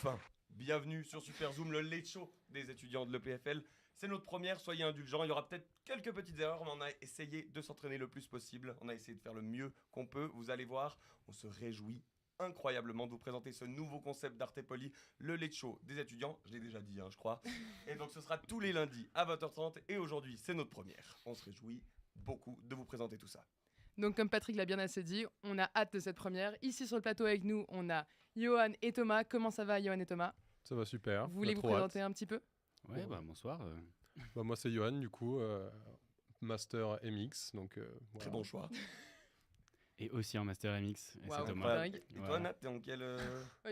Enfin, bienvenue sur Super Zoom, le late show des étudiants de l'EPFL. C'est notre première, soyez indulgents. Il y aura peut-être quelques petites erreurs, mais on a essayé de s'entraîner le plus possible. On a essayé de faire le mieux qu'on peut. Vous allez voir, on se réjouit incroyablement de vous présenter ce nouveau concept d'Arte Poli, le late show des étudiants. Je l'ai déjà dit, je crois. Et donc, ce sera tous les lundis à 20h30. Et aujourd'hui, c'est notre première. On se réjouit beaucoup de vous présenter tout ça. Donc, comme Patrick l'a bien assez dit, on a hâte de cette première. Ici sur le plateau avec nous, on a Johan et Thomas. Comment ça va, Johan et Thomas ? Ça va super. Vous voulez vous présenter un petit peu ? Ouais, bonsoir. Moi, c'est Johan, du coup, Master MX. Donc, voilà. Très bon choix. Et aussi en Master MX. Et Wow, c'est Thomas. Et toi, Nat, t'es en quel...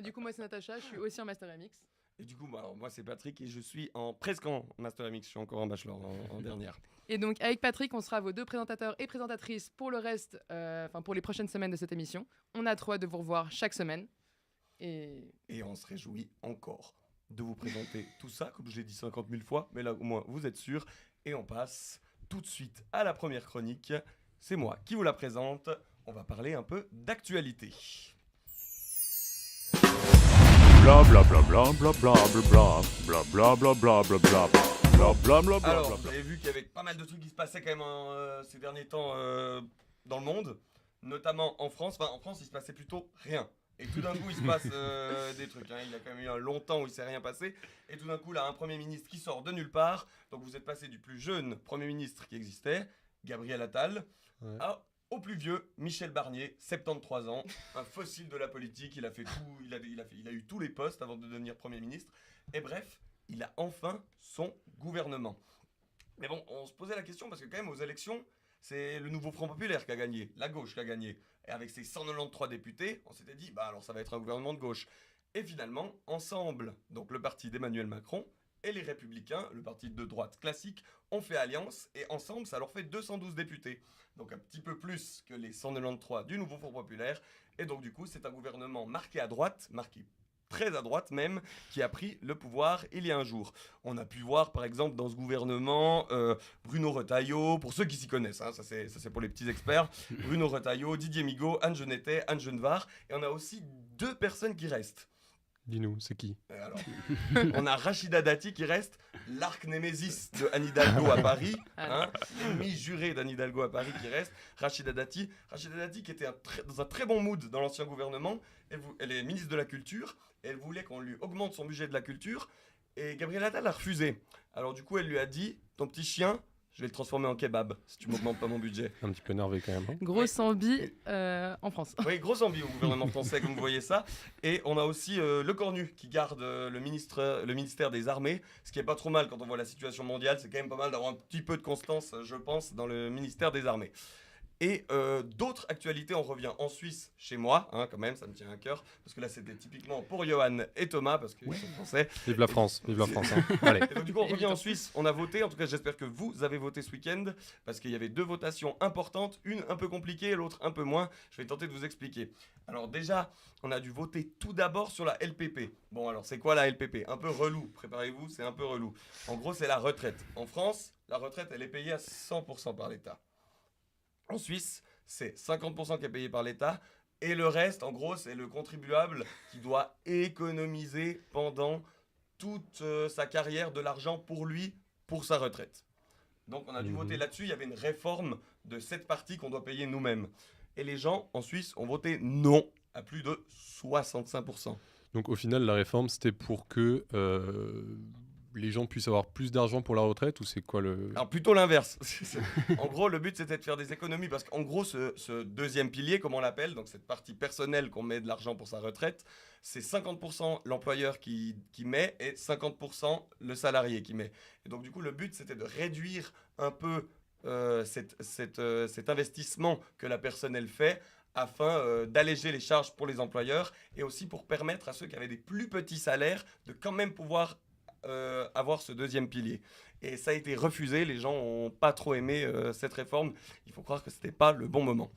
Du coup, moi, c'est Natacha. Je suis aussi en Master MX. Et du coup, moi, c'est Patrick et je suis presque en Master MX. Je suis encore en Bachelor, en dernière. Et donc, avec Patrick, on sera vos deux présentateurs et présentatrices pour le reste, pour les prochaines semaines de cette émission. On a trop hâte de vous revoir chaque semaine. Et on se réjouit encore de vous présenter tout ça, comme je l'ai dit 50 000 fois, mais là au moins vous êtes sûr. Et on passe tout de suite à la première chronique. C'est moi qui vous la présente. On va parler un peu d'actualité. Bla bla bla bla bla bla bla bla bla bla bla bla bla bla bla bla bla. Alors, vous avez vu qu'il y avait pas mal de trucs qui se passaient quand même ces derniers temps dans le monde, notamment en France. Enfin, en France, il se passait plutôt rien. Et tout d'un coup, il se passe des trucs. Il y a quand même eu un long temps où il ne s'est rien passé. Et tout d'un coup, là, un Premier ministre qui sort de nulle part. Donc, vous êtes passé du plus jeune Premier ministre qui existait, Gabriel Attal, au plus vieux, Michel Barnier, 73 ans, un fossile de la politique. Il a fait tout, il a eu tous les postes avant de devenir Premier ministre. Et bref, il a enfin son gouvernement. Mais bon, on se posait la question parce que quand même, aux élections, c'est le nouveau Front Populaire qui a gagné, la gauche qui a gagné. Et avec ses 193 députés, on s'était dit, alors ça va être un gouvernement de gauche. Et finalement, ensemble, donc le parti d'Emmanuel Macron et les Républicains, le parti de droite classique, ont fait alliance. Et ensemble, ça leur fait 212 députés. Donc un petit peu plus que les 193 du nouveau Front Populaire. Et donc du coup, c'est un gouvernement marqué à droite, marqué très à droite même, qui a pris le pouvoir il y a un jour. On a pu voir par exemple dans ce gouvernement Bruno Retailleau, pour ceux qui s'y connaissent, ça c'est pour les petits experts, Bruno Retailleau, Didier Migaud, Anne Genetet, Anne Genevard, et on a aussi deux personnes qui restent. Dis-nous, c'est qui ? Alors, on a Rachida Dati qui reste, l'arc némésis de Anne Hidalgo à Paris, l'ennemi juré d'Anne Hidalgo à Paris qui reste, Rachida Dati qui était dans un très bon mood dans l'ancien gouvernement. Elle est ministre de la Culture, et elle voulait qu'on lui augmente son budget de la culture, et Gabriel Attal a refusé. Alors du coup, elle lui a dit, ton petit chien, je vais le transformer en kebab, si tu m'augmentes pas mon budget. Un petit peu énervé quand même. grosse ambi en France. Oui, grosse envie au gouvernement français, comme vous voyez ça. Et on a aussi Le Cornu qui garde le ministère des Armées, ce qui est pas trop mal quand on voit la situation mondiale. C'est quand même pas mal d'avoir un petit peu de constance, je pense, dans le ministère des Armées. Et d'autres actualités, on revient en Suisse, chez moi, quand même, ça me tient à cœur, parce que là c'était typiquement pour Johan et Thomas, parce qu'ils sont français. Vive la France, vive la France. Allez. Et donc du coup on revient en Suisse, on a voté, en tout cas j'espère que vous avez voté ce week-end, parce qu'il y avait deux votations importantes, une un peu compliquée, l'autre un peu moins, je vais tenter de vous expliquer. Alors déjà, on a dû voter tout d'abord sur la LPP. Bon alors c'est quoi la LPP ? Un peu relou, préparez-vous, c'est un peu relou. En gros c'est la retraite. En France, la retraite elle est payée à 100% par l'État. En Suisse, c'est 50% qui est payé par l'État et le reste, en gros, c'est le contribuable qui doit économiser pendant toute sa carrière de l'argent pour lui, pour sa retraite. Donc on a dû voter là-dessus, il y avait une réforme de cette partie qu'on doit payer nous-mêmes. Et les gens en Suisse ont voté non à plus de 65%. Donc au final, la réforme, c'était pour que les gens puissent avoir plus d'argent pour la retraite, ou c'est quoi le... Alors plutôt l'inverse. En gros, le but c'était de faire des économies parce qu'en gros, ce deuxième pilier, comme on l'appelle, donc cette partie personnelle qu'on met de l'argent pour sa retraite, c'est 50% l'employeur qui met et 50% le salarié qui met. Et donc du coup, le but c'était de réduire un peu cet investissement que la personne elle fait afin d'alléger les charges pour les employeurs et aussi pour permettre à ceux qui avaient des plus petits salaires de quand même pouvoir avoir ce deuxième pilier. Et ça a été refusé, les gens n'ont pas trop aimé cette réforme, il faut croire que c'était pas le bon moment.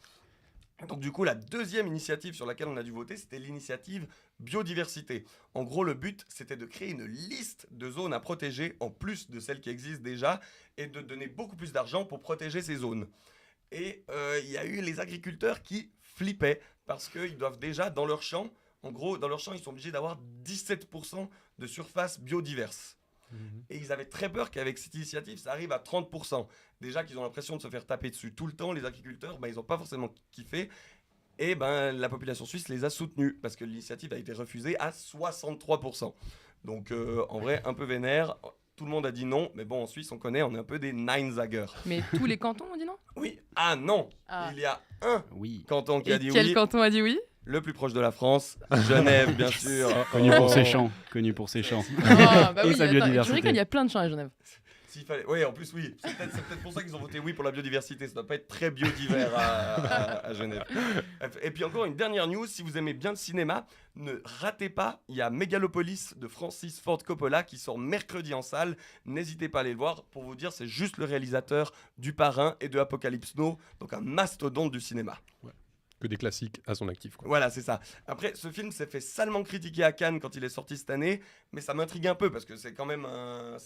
Donc du coup, la deuxième initiative sur laquelle on a dû voter, c'était l'initiative biodiversité. En gros, le but, c'était de créer une liste de zones à protéger, en plus de celles qui existent déjà, et de donner beaucoup plus d'argent pour protéger ces zones. Et il y a eu les agriculteurs qui flippaient, parce qu'ils doivent déjà, dans leur champ, En gros, dans leur champ, ils sont obligés d'avoir 17% de surface biodiverse. Et ils avaient très peur qu'avec cette initiative, ça arrive à 30%. Déjà qu'ils ont l'impression de se faire taper dessus tout le temps, les agriculteurs, ils n'ont pas forcément kiffé. Et la population suisse les a soutenus parce que l'initiative a été refusée à 63%. Donc en vrai, un peu vénère. Tout le monde a dit non, mais bon, en Suisse, on connaît, on est un peu des Neinsager. Mais tous les cantons ont dit non? Oui, ah non, Ah. il y a un Oui. canton qui a Et dit quel oui, canton a dit oui? le plus proche de la France, Genève, bien sûr. Connu pour ses champs. Connu pour ses champs. Ah, bah Et oui, sa attends, biodiversité. je dirais qu'il y a plein de champs à Genève. S'il fallait... Oui, en plus, oui. C'est peut-être pour ça qu'ils ont voté oui pour la biodiversité. Ça doit pas être très biodivers à Genève. Et puis encore une dernière news. Si vous aimez bien le cinéma, ne ratez pas. Il y a Megalopolis de Francis Ford Coppola qui sort mercredi en salle. N'hésitez pas à aller le voir. Pour vous dire, c'est juste le réalisateur du Parrain et de Apocalypse Now. Donc un mastodonte du cinéma. Que des classiques à son actif, quoi. Voilà, c'est ça. Après, ce film s'est fait salement critiquer à Cannes quand il est sorti cette année, mais ça m'intrigue un peu parce que c'est quand même un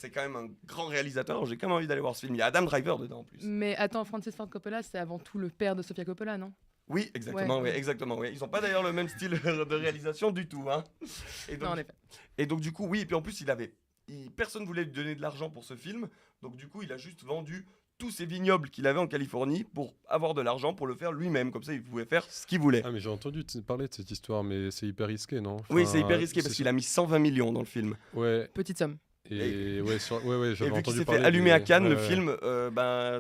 grand réalisateur. Alors, j'ai quand même envie d'aller voir ce film. Il y a Adam Driver dedans en plus. Mais attends, Francis Ford Coppola, c'est avant tout le père de Sofia Coppola, non? Oui, exactement. Ouais. Oui, exactement. Oui. Ils n'ont pas d'ailleurs le même style de réalisation du tout. Hein. Et donc, Non, en effet. et donc, du coup, oui. Et puis en plus, personne voulait lui donner de l'argent pour ce film. Donc du coup, il a juste vendu tous ses vignobles qu'il avait en Californie pour avoir de l'argent pour le faire lui-même. Comme ça, il pouvait faire ce qu'il voulait. Ah, mais j'ai entendu parler de cette histoire, mais c'est hyper risqué, non? Oui, Enfin, c'est hyper risqué parce c'est qu'il a mis 120 millions dans le film. Ouais, Petite somme. et ouais, Et j'avais vu qu'il entendu s'est parler fait allumer des- à Cannes, le ouais, film,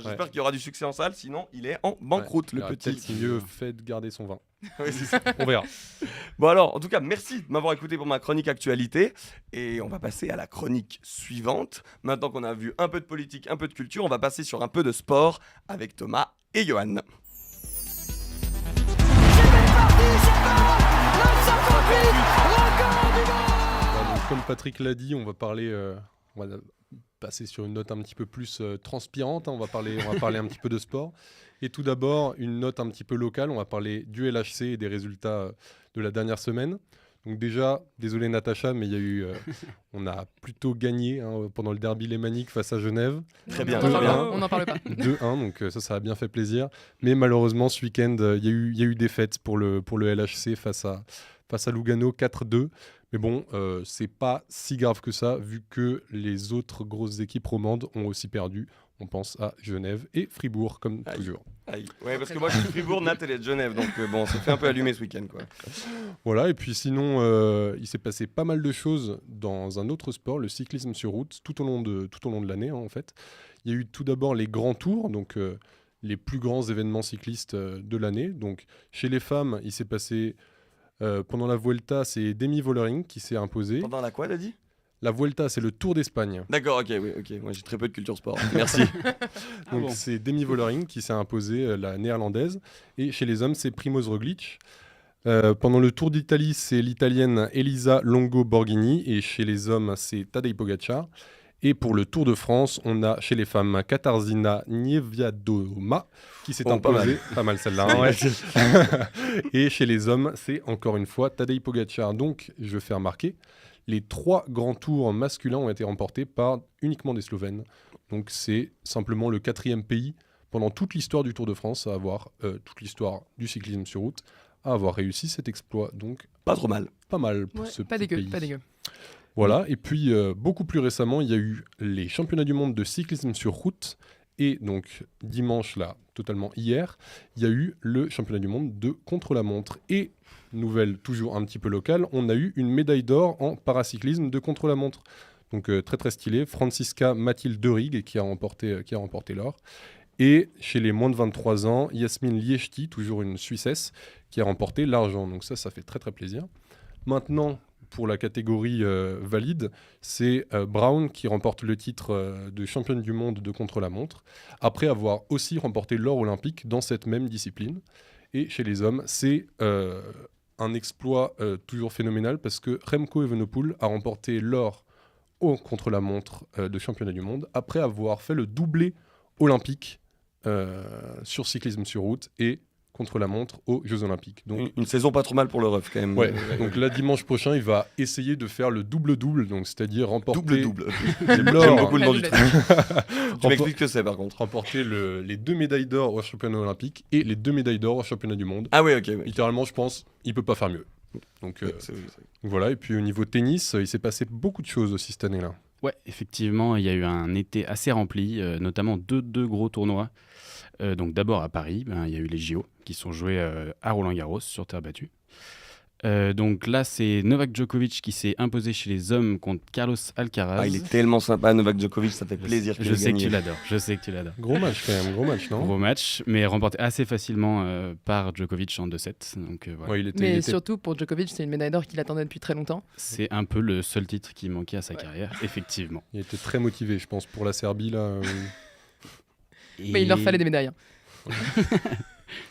j'espère qu'il y aura du succès en salle. Sinon, il est en banqueroute, ouais. le Alors, petit. peut-être qu'il mieux fait de garder son vin. Oui, c'est ça. On verra. Bon alors, en tout cas, merci de m'avoir écouté pour ma chronique actualité. Et on va passer à la chronique suivante. Maintenant qu'on a vu un peu de politique, un peu de culture, on va passer sur un peu de sport avec Thomas et Johan. Voilà, donc, comme Patrick l'a dit, on va passer sur une note un petit peu plus transpirante. Hein. On va parler un petit peu de sport. Et tout d'abord, une note un petit peu locale. On va parler du LHC et des résultats de la dernière semaine. Donc déjà, désolé Natacha, mais il y a eu, on a plutôt gagné hein, pendant le derby lémanique face à Genève. Très bien, On très bien. n'en parle pas. 2-1, donc ça a bien fait plaisir. Mais malheureusement, ce week-end, il y a eu défaite pour le LHC face à Lugano, 4-2. Mais bon, c'est pas si grave que ça, vu que les autres grosses équipes romandes ont aussi perdu. On pense à Genève et Fribourg, comme Aïe. toujours. Aïe. Ouais, parce que moi je suis de Fribourg, Nat elle est de Genève, donc bon, ça fait un peu allumer ce week-end quoi. Voilà, et puis sinon, il s'est passé pas mal de choses dans un autre sport, le cyclisme sur route, tout au long de l'année hein, en fait. Il y a eu tout d'abord les grands tours, donc les plus grands événements cyclistes de l'année. Donc chez les femmes, il s'est passé pendant la Vuelta, c'est Demi Vollering qui s'est imposé. Pendant la quoi, t'as dit? La Vuelta, c'est le Tour d'Espagne. D'accord, ok, oui, ok. Moi j'ai très peu de culture sport. Merci. Donc bon. c'est Demi Vollering qui s'est imposée, la néerlandaise. Et chez les hommes, c'est Primoz Roglic. Pendant le Tour d'Italie, c'est l'Italienne Elisa Longo Borghini. Et chez les hommes, c'est Tadej Pogacar. Et pour le Tour de France, on a chez les femmes Katarzyna Niewiadoma qui s'est Oh, pas imposée. Pas mal celle-là. hein, ouais. Et chez les hommes, c'est encore une fois Tadej Pogacar. Donc, je fais remarquer, les 3 grands tours masculins ont été remportés par uniquement des Slovènes. Donc, c'est simplement le 4e pays pendant toute l'histoire du Tour de France à avoir, toute l'histoire du cyclisme sur route, à avoir réussi cet exploit. Donc, Pas trop mal. pas mal pour Ouais, ce pas petit dégueu, pays. pas dégueu. Voilà, et puis beaucoup plus récemment, il y a eu les championnats du monde de cyclisme sur route. Et donc, dimanche, là, totalement hier, il y a eu le championnat du monde de contre-la-montre. Et, nouvelle toujours un petit peu locale, on a eu une médaille d'or en paracyclisme de contre-la-montre. Donc, très très stylé. Franziska Mathilde Deurig qui a remporté l'or. Et chez les moins de 23 ans, Yasmine Liechti, toujours une Suissesse, qui a remporté l'argent. Donc ça fait très très plaisir. Maintenant, pour la catégorie valide, c'est Brown qui remporte le titre de championne du monde de contre-la-montre, après avoir aussi remporté l'or olympique dans cette même discipline. Et chez les hommes, c'est un exploit toujours phénoménal parce que Remco Evenepoel a remporté l'or au contre-la-montre de championnat du monde, après avoir fait le doublé olympique sur cyclisme sur route et contre-la-montre aux Jeux Olympiques. Donc, Une saison pas trop mal pour le ref quand même. ouais, donc là, dimanche prochain, il va essayer de faire le double-double, donc c'est-à-dire remporter Double. l'or, J'aime beaucoup le La nom du doublette. truc. Tu m'expliques ce que c'est par contre. remporter les 2 médailles d'or au championnat olympique et les 2 médailles d'or au championnat du monde. Ah oui, ok. Ouais. Littéralement, je pense, il peut pas faire mieux. Donc C'est- voilà, et puis au niveau tennis, il s'est passé beaucoup de choses aussi cette année-là. Ouais, effectivement, il y a eu un été assez rempli, notamment deux gros tournois. Donc d'abord à Paris, il y a eu les JO qui sont joués à Roland-Garros sur terre battue. Donc là, c'est Novak Djokovic qui s'est imposé chez les hommes contre Carlos Alcaraz. Ah, il est tellement sympa, Novak Djokovic, ça fait Je plaisir sais- qu'il je ait sais que gagné. tu l'adores, je sais que tu l'adores. Gros match quand même, gros match, non? Gros match, mais remporté assez facilement par Djokovic en 2-7. Donc voilà. Ouais, il était, Mais il était- surtout pour Djokovic, c'est une médaille d'or qu'il attendait depuis très longtemps. C'est un peu le seul titre qui manquait à sa carrière, effectivement. il était très motivé, je pense, pour la Serbie là. Mais il leur fallait des médailles.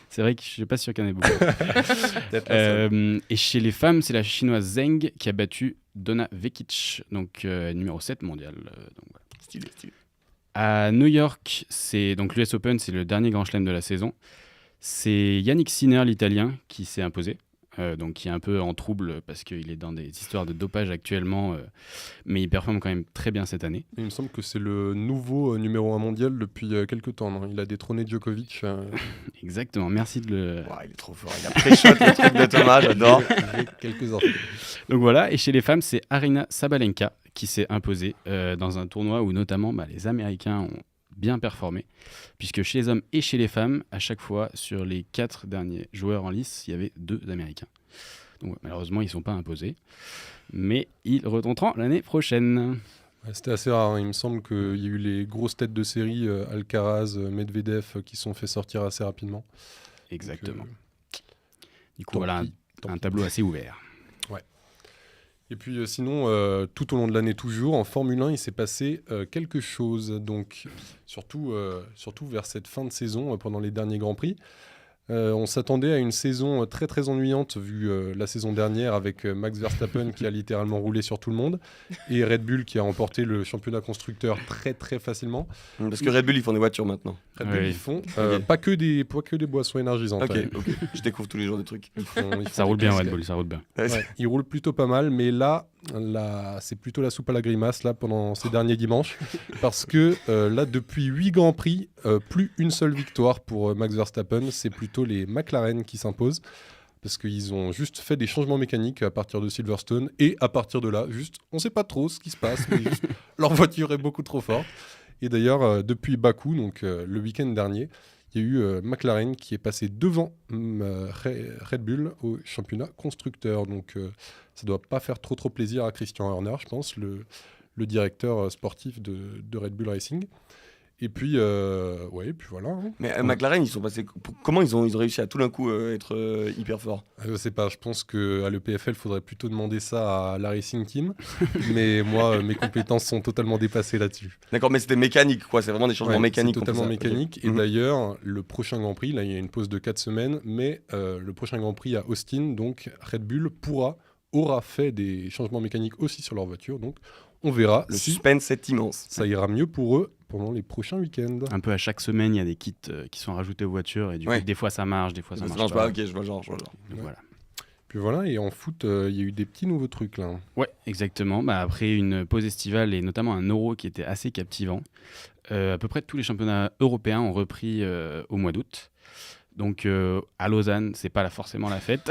C'est vrai que je suis pas sûr qu'il y en ait beaucoup. Peut-être la seule. Et chez les femmes, c'est la chinoise Zheng qui a battu Donna Vekic, donc numéro 7 mondial. Donc voilà. Stylé, stylé. À New York, c'est donc l'US Open, c'est le dernier grand chelem de la saison. C'est Yannick Sinner, l'Italien, qui s'est imposé. Donc qui est un peu en trouble parce qu'il est dans des histoires de dopage actuellement, mais il performe quand même très bien cette année. Il me semble que c'est le nouveau numéro 1 mondial depuis quelques temps. Non, il a détrôné Djokovic. Exactement, merci de le... Ouah, il est trop fort, il a pré-shot le truc de Thomas, j'adore. Quelques heures. Donc voilà, et chez les femmes, c'est Aryna Sabalenka qui s'est imposée dans un tournoi où notamment les Américains ont bien performé, puisque chez les hommes et chez les femmes, à chaque fois, sur les 4 derniers joueurs en lice, il y avait 2 Américains. Donc malheureusement, ils ne sont pas imposés, mais ils retenteront l'année prochaine. Ouais, c'était assez rare, hein. Il me semble qu'il y a eu les grosses têtes de série, Alcaraz, Medvedev, qui sont fait sortir assez rapidement. Exactement. Donc, Du coup, tant voilà pis, tant un pis. tableau assez ouvert. Et puis sinon, tout au long de l'année toujours, en Formule 1, il s'est passé quelque chose. Donc surtout vers cette fin de saison, pendant les derniers Grands Prix. On s'attendait à une saison très très ennuyante vu la saison dernière avec Max Verstappen qui a littéralement roulé sur tout le monde et Red Bull qui a remporté le championnat constructeur très très facilement. Parce que Red Bull, ils font des voitures maintenant. Red Bull, Oui. ils font Ok. pas que des boissons énergisantes. Ok, Ouais. ok. Je découvre tous les jours des trucs. Ils font Ça des roule bien, cascades. Red Bull, ça roule bien. Ouais, il roule plutôt pas mal, mais là c'est plutôt la soupe à la grimace là pendant ces derniers dimanches, parce que là depuis 8 Grands Prix, plus une seule victoire pour Max Verstappen, c'est plutôt les McLaren qui s'imposent, parce qu'ils ont juste fait des changements mécaniques à partir de Silverstone, et à partir de là, juste, on sait pas trop ce qui se passe, mais juste, leur voiture est beaucoup trop forte. Et d'ailleurs, depuis Bakou, donc le week-end dernier, il y a eu McLaren qui est passé devant Red Bull au championnat constructeur. Donc ça doit pas faire trop plaisir à Christian Horner, je pense, le directeur sportif de Red Bull Racing. Et puis, puis voilà. Hein. Mais McLaren, ils sont passés. Comment ils ont réussi à tout d'un coup être hyper forts? Je sais pas, je pense qu'à l'EPFL, il faudrait plutôt demander ça à la Racing Team. Mais moi, mes compétences sont totalement dépassées là-dessus. D'accord, mais c'était mécanique, quoi. C'est vraiment des changements Ouais, mécaniques. c'est qu'on fait totalement ça. Ok. mécanique. Et Mhm. d'ailleurs, le prochain Grand Prix, là, il y a une pause de 4 semaines, mais le prochain Grand Prix à Austin, donc Red Bull aura fait des changements mécaniques aussi sur leur voiture. Donc, on verra Le si suspense est immense. ça ira mieux pour eux pendant les prochains week-ends. Un peu à chaque semaine, il y a des kits qui sont rajoutés aux voitures et du Ouais. coup, des fois ça marche, des fois ça Ça marche marche pas. pas, ok, je vois le genre. Donc Ouais. voilà. Puis voilà, et en foot, il y a eu des petits nouveaux trucs là. Ouais, exactement. Après une pause estivale et notamment un Euro qui était assez captivant, à peu près tous les championnats européens ont repris au mois d'août. Donc à Lausanne, c'est pas forcément la fête,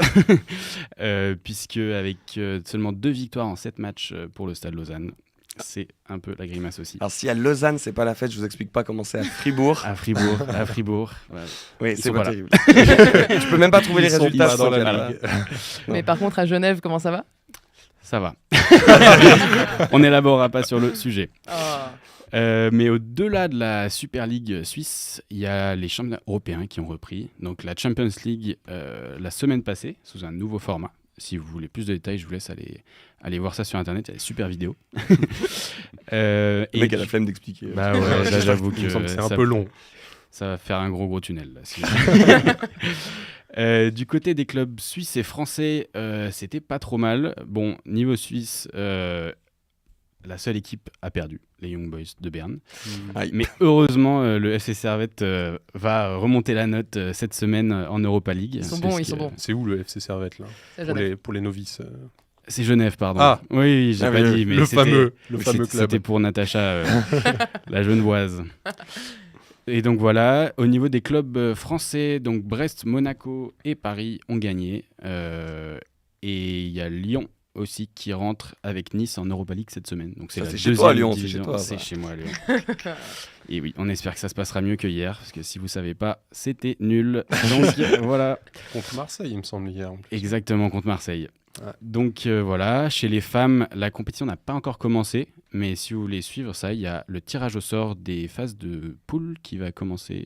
puisque avec seulement 2 victoires en 7 matchs pour le Stade Lausanne, c'est un peu la grimace aussi. Alors, si à Lausanne, c'est pas la fête, je vous explique pas comment c'est à Fribourg. À Fribourg. Voilà. Oui, Ils c'est sont pas pas là. terrible. Je peux même pas trouver les Ils sont résultats. pas dans la sans ligue. Mais par contre, à Genève, comment ça va? Ça va. On n'élaborera pas sur le sujet. Mais au-delà de la Super League suisse, il y a les championnats européens qui ont repris. Donc la Champions League la semaine passée, sous un nouveau format. Si vous voulez plus de détails, je vous laisse aller voir ça sur Internet. Il y a des super vidéos. Le mec a la flemme d'expliquer. Bah ouais, là j'avoue Il me semble que que c'est un ça- peu long. Ça va faire un gros tunnel. Là, si- du côté des clubs suisses et français, c'était pas trop mal. Bon, niveau suisse, la seule équipe a perdu, les Young Boys de Berne. Aïe. Mais heureusement, le FC Servette va remonter la note cette semaine en Europa League. Ils sont bons, ils sont bons. C'est où le FC Servette là C'est pour Genève. les novices C'est Genève, pardon. Ah. Oui, j'ai Ah, pas oui, dit, mais le c'était- fameux oui, club. C'était pour Natacha, la Genevoise. Et donc voilà, au niveau des clubs français, donc Brest, Monaco et Paris ont gagné. Et il y a Lyon aussi qui rentre avec Nice en Europa League cette semaine. Donc Ça, la c'est chez deuxième toi, Lyon, c'est division. chez toi, C'est bah. chez moi, Lyon. Et oui, on espère que ça se passera mieux que hier, parce que si vous savez pas, c'était nul. Donc voilà, Contre Marseille, il me semble, hier. en plus. exactement contre Marseille. Ouais. Donc voilà, chez les femmes, la compétition n'a pas encore commencé, mais si vous voulez suivre ça, il y a le tirage au sort des phases de poule qui va commencer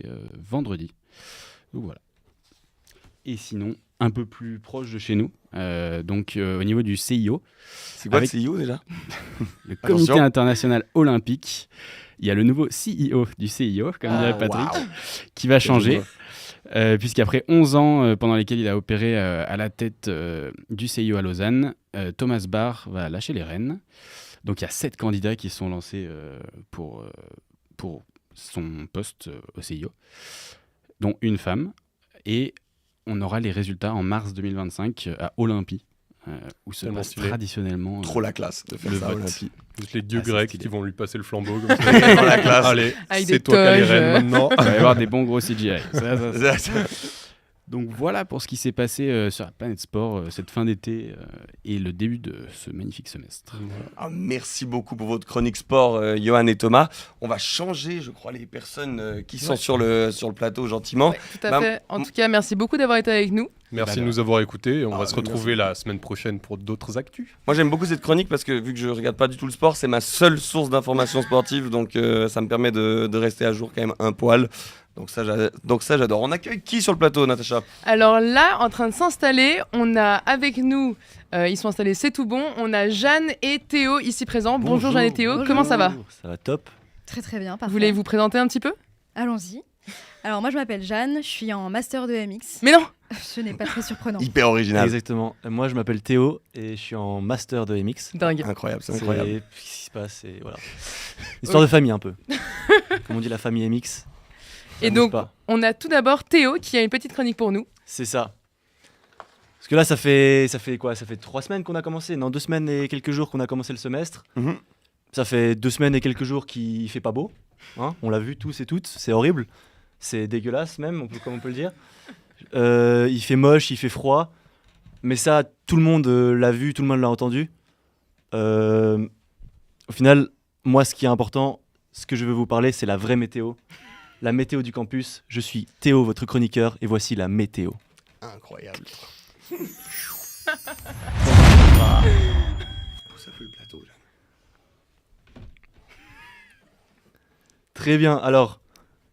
vendredi. Donc voilà. Et sinon, un peu plus proche de chez nous, au niveau du CIO, C'est quoi Avec- le CIO déjà? le Comité Attention. international olympique, il y a le nouveau CEO du CIO, comme dirait Patrick, qui va changer. Puisqu'après 11 ans pendant lesquels il a opéré à la tête du CIO à Lausanne, Thomas Barr va lâcher les rênes. Donc il y a 7 candidats qui sont lancés pour son poste au CIO, dont une femme. Et on aura les résultats en mars 2025 à Olympie, où se Tellement passe stylé. traditionnellement Trop la classe de faire le ça à vote. Olympie. Juste les dieux Ah, c'est grecs stylé. qui vont lui passer le flambeau comme ça. Dans la classe. Allez, Avec c'est des toi qui as les toges, rênes maintenant. Il va y avoir des bons gros CGI. Donc voilà pour ce qui s'est passé sur la planète sport cette fin d'été et le début de ce magnifique semestre. Ah, merci beaucoup pour votre chronique sport, Johan et Thomas. On va changer, je crois, les personnes qui sont sur le plateau gentiment. Ouais, tout à Bah, fait. En tout cas, merci beaucoup d'avoir été avec nous. Merci de nous avoir écoutés. On va se retrouver la semaine prochaine pour d'autres actus. Moi, j'aime beaucoup cette chronique parce que vu que je regarde pas du tout le sport, c'est ma seule source d'information sportive, donc ça me permet de rester à jour quand même un poil. Donc ça, j'adore. On accueille qui sur le plateau, Natacha? Alors là, en train de s'installer, on a avec nous, ils sont installés, c'est tout bon. On a Jeanne et Théo ici présents. Bonjour Jeanne et Théo, Bonjour. comment ça va? Ça va top. Très très bien, parfait. Vous voulez vous présenter un petit peu? Allons-y. Alors moi je m'appelle Jeanne, je suis en master de MX. Mais non! Ce n'est pas très surprenant. Hyper original. Exactement. Moi, je m'appelle Théo et je suis en master de MX. Dingue. Incroyable, c'est incroyable. Ce qui se passe, c'est voilà. Histoire de famille un peu. Comme on dit la famille MX. ça Et bouge donc, pas. on a tout d'abord Théo qui a une petite chronique pour nous. C'est ça. Parce que là, ça fait quoi? Ça fait 3 semaines qu'on a commencé. Non, 2 semaines et quelques jours qu'on a commencé le semestre. Mhm. Ça fait 2 semaines et quelques jours qu'il fait pas beau. Hein, on l'a vu tous et toutes. C'est horrible. C'est dégueulasse même, comme on peut le dire. Il fait moche, il fait froid. Mais ça, tout le monde l'a vu, tout le monde l'a entendu. Au final, moi, ce qui est important, ce que je veux vous parler, c'est la vraie météo. La météo du campus. Je suis Théo, votre chroniqueur, et voici la météo. Incroyable. Ça fait le plateau, là. Très bien. Alors,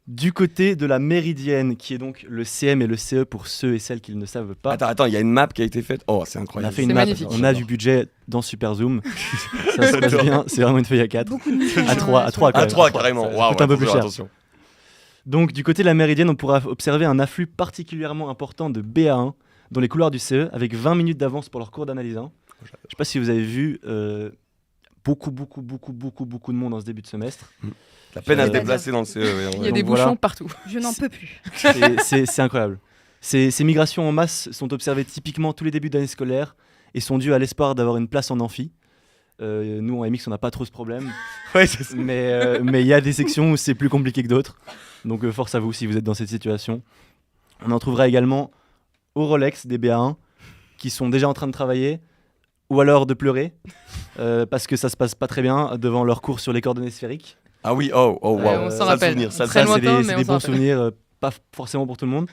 du côté de la Méridienne, qui est donc le CM et le CE pour ceux et celles qui ne savent pas. Attends, il y a une map qui a été faite. Oh, c'est On a incroyable. fait une C'est map, magnifique. on a du budget dans Super Zoom. Ça se passe bien, c'est vraiment une feuille à 4. Beaucoup de mouvements, À 3, quand À même. 3 carrément. Ça Waouh, coûte un peu faut plus faire cher. attention. Donc, du côté de la Méridienne, on pourra observer un afflux particulièrement important de BA1 dans les couloirs du CE, avec 20 minutes d'avance pour leur cours d'analyse 1. Je sais pas si vous avez vu beaucoup de monde dans ce début de semestre. La peine à se C'est-à-dire déplacer dans le CE. oui, en Il y vrai. a des Donc voilà. bouchons partout. Je n'en peux plus. C'est incroyable. Ces migrations en masse sont observées typiquement tous les débuts d'année scolaire et sont dues à l'espoir d'avoir une place en amphi. Nous, en MX, on n'a pas trop ce problème. Ouais, c'est ça. Mais il y a des sections où c'est plus compliqué que d'autres. Donc force à vous si vous êtes dans cette situation. On en trouvera également au Rolex des BA1 qui sont déjà en train de travailler ou alors de pleurer parce que ça se passe pas très bien devant leur cours sur les coordonnées sphériques. Ah oui, oh, Ouais, waouh. on s'en Sale rappelle. souvenir, sale Très Ça, souvenir. lointain, c'est mais des on s'en bons rappelle. souvenirs, pas forcément pour tout le monde.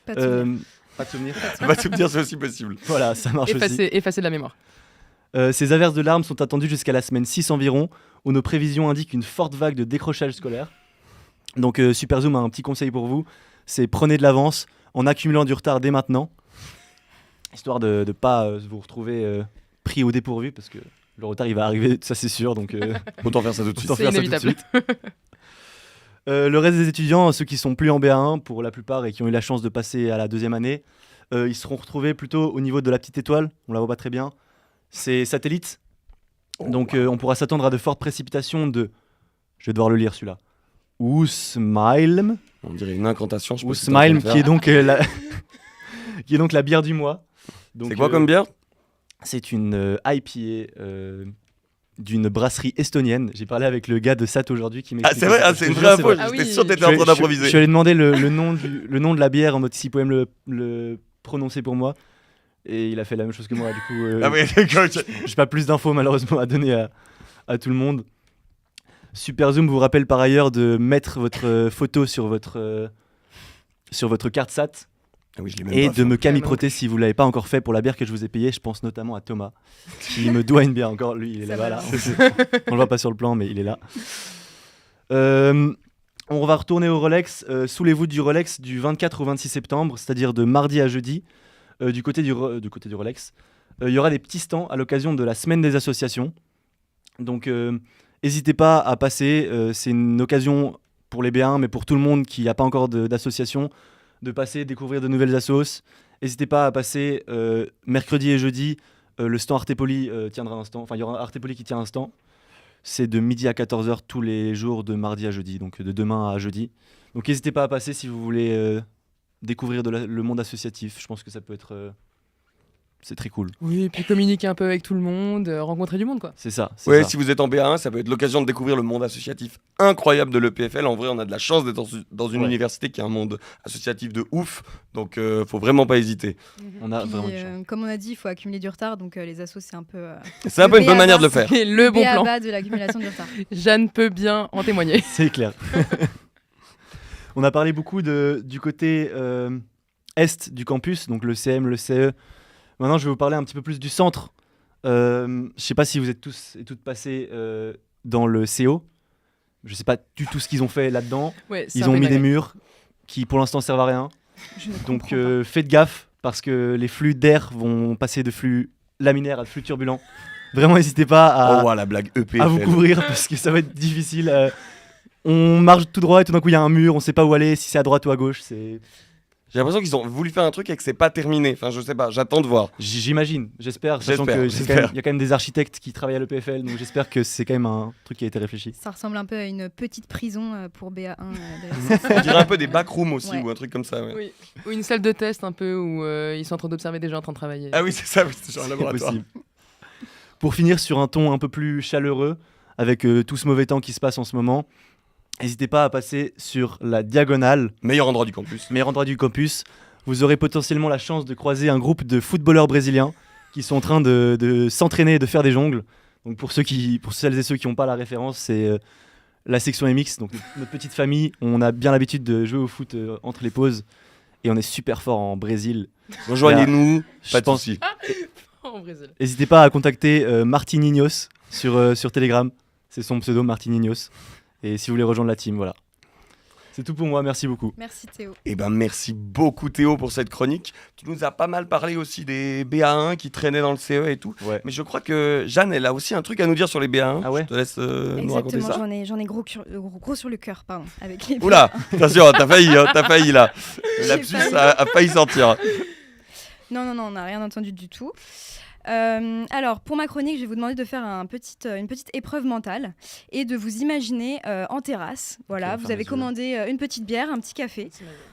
Pas de souvenir. Pas de souvenirs. Bah, tu me dire, c'est aussi possible. Voilà, ça marche aussi. Effacer de la mémoire. Ces averses de larmes sont attendues jusqu'à la semaine 6 environ, où nos prévisions indiquent une forte vague de décrochage scolaire. Donc Super Zoom a un petit conseil pour vous, c'est prenez de l'avance en accumulant du retard dès maintenant, histoire de ne pas vous retrouver pris au dépourvu, parce que le retard il va arriver, ça c'est sûr, donc Autant faire ça tout de suite. autant C'est faire ça tout de inévitable. suite. Le reste des étudiants, ceux qui sont plus en BA1 pour la plupart et qui ont eu la chance de passer à la 2e année, ils seront retrouvés plutôt au niveau de la petite étoile, on la voit pas très bien, c'est satellite. Donc on pourra s'attendre à de fortes précipitations de, je vais devoir le lire celui-là, Ousmailm, On dirait une incantation. je sais pas si Ousmailm t'as entendu qui est faire. donc qui est donc la bière du mois. Donc, C'est quoi comme bière? C'est une IPA d'une brasserie estonienne. J'ai parlé avec le gars de SAT aujourd'hui qui Ah, m'explique. c'est vrai, ça. c'est Je une te vraie jure, info. Ah J'étais oui. sûr que t'étais Je en suis train allé- d'improviser. Je suis allé demander le nom de la bière en mode s'il pouvait me le prononcer pour moi. Et il a fait la même chose que moi, du coup. Ah oui, d'accord. J'ai pas plus d'infos malheureusement à donner à tout le monde. Super Zoom vous rappelle par ailleurs de mettre votre photo sur votre carte SAT Ah oui, je l'ai même et pas de fait. me camiproter si vous l'avez pas encore fait pour la bière que je vous ai payée. Je pense notamment à Thomas qui me doit une bière encore. Lui, il est Ça là-bas. va. Là. On le voit pas sur le plan, mais il est là. On va retourner au Rolex, sous les voûtes du Rolex du 24 au 26 septembre, c'est-à-dire de mardi à jeudi, du côté du Rolex. Il y aura des petits stands à l'occasion de la semaine des associations. Donc, n'hésitez pas à passer. C'est une occasion pour les B1, mais pour tout le monde qui n'a pas encore d'association, de passer, découvrir de nouvelles assos. N'hésitez pas à passer mercredi et jeudi. Le stand Artepoli tiendra un stand. Enfin, il y aura Artepoli qui tient un stand. C'est de midi à 14h tous les jours de mardi à jeudi, donc de demain à jeudi. Donc n'hésitez pas à passer si vous voulez découvrir le monde associatif. Je pense que ça peut être... c'est très cool. Oui, et puis communiquer un peu avec tout le monde, rencontrer du monde, quoi. C'est ça. Ouais, si vous êtes en BA1, ça peut être l'occasion de découvrir le monde associatif incroyable de l'EPFL. En vrai, on a de la chance d'être dans une Ouais. université qui a un monde associatif de ouf. Donc, faut vraiment pas hésiter. On a Puis, vraiment une chance. comme on a dit, il faut accumuler du retard, donc les assos, c'est un peu C'est un peu une bonne BA manière de le faire. C'est le bon plan. BABA de l'accumulation du retard. Jeanne peut bien en témoigner. C'est clair. On a parlé beaucoup du côté est du campus, donc le CM, le CE. Maintenant, je vais vous parler un petit peu plus du centre. Je sais pas si vous êtes tous et toutes passés dans le CO. Je sais pas du tout ce qu'ils ont fait là-dedans. Ouais, c'est Ils un ont peu mis des dingue. murs qui, pour l'instant, servent à rien. Je ne Donc, comprends pas. faites gaffe parce que les flux d'air vont passer de flux laminaires à flux turbulents. Vraiment, n'hésitez pas à, Oh, wow, la blague EPFL. à vous couvrir parce que ça va être difficile. On marche tout droit et tout d'un coup, il y a un mur. On sait pas où aller, si c'est à droite ou à gauche. J'ai l'impression qu'ils ont voulu faire un truc et que c'est pas terminé. Enfin, je sais pas, j'attends de voir. J'imagine, j'espère, sachant J'espère, que j'espère. il y a quand même des architectes qui travaillent à l'EPFL, donc j'espère que c'est quand même un truc qui a été réfléchi. Ça ressemble un peu à une petite prison pour BA1. d'ailleurs. On dirait un peu des backrooms aussi Ouais. ou un truc comme ça. Ouais. Oui. Ou une salle de test un peu où ils sont en train d'observer des gens en train de travailler. Ah oui, c'est ça, oui, c'est genre un C'est laboratoire. possible. Pour finir sur un ton un peu plus chaleureux, avec tout ce mauvais temps qui se passe en ce moment, n'hésitez pas à passer sur la diagonale, Meilleur endroit du campus. meilleur endroit du campus. Vous aurez potentiellement la chance de croiser un groupe de footballeurs brésiliens qui sont en train de s'entraîner et de faire des jongles. Donc pour celles et ceux qui n'ont pas la référence, c'est la section MX, donc notre petite famille. On a bien l'habitude de jouer au foot entre les pauses et on est super fort en Brésil. Rejoignez-nous, Je pas de pense- soucis. En Brésil. N'hésitez pas à contacter Martininhos sur Telegram. C'est son pseudo, Martininhos. Et si vous voulez rejoindre la team, voilà. C'est tout pour moi, merci beaucoup. Merci Théo. Eh ben, merci beaucoup Théo pour cette chronique. Tu nous as pas mal parlé aussi des BA1 qui traînaient dans le CE et tout. Ouais. Mais je crois que Jeanne, elle a aussi un truc à nous dire sur les BA1. Ah ouais Je te laisse nous raconter Exactement, ça. j'en ai gros sur le cœur, pardon. Avec les Oula, attention, t'as failli là. Le J'ai lapsus failli. a failli sortir. Non, on n'a rien entendu du tout. Alors, pour ma chronique, je vais vous demander de faire une petite épreuve mentale et de vous imaginer en terrasse. Voilà, Ok, vous ferme avez les yeux. commandé une petite bière, un petit café.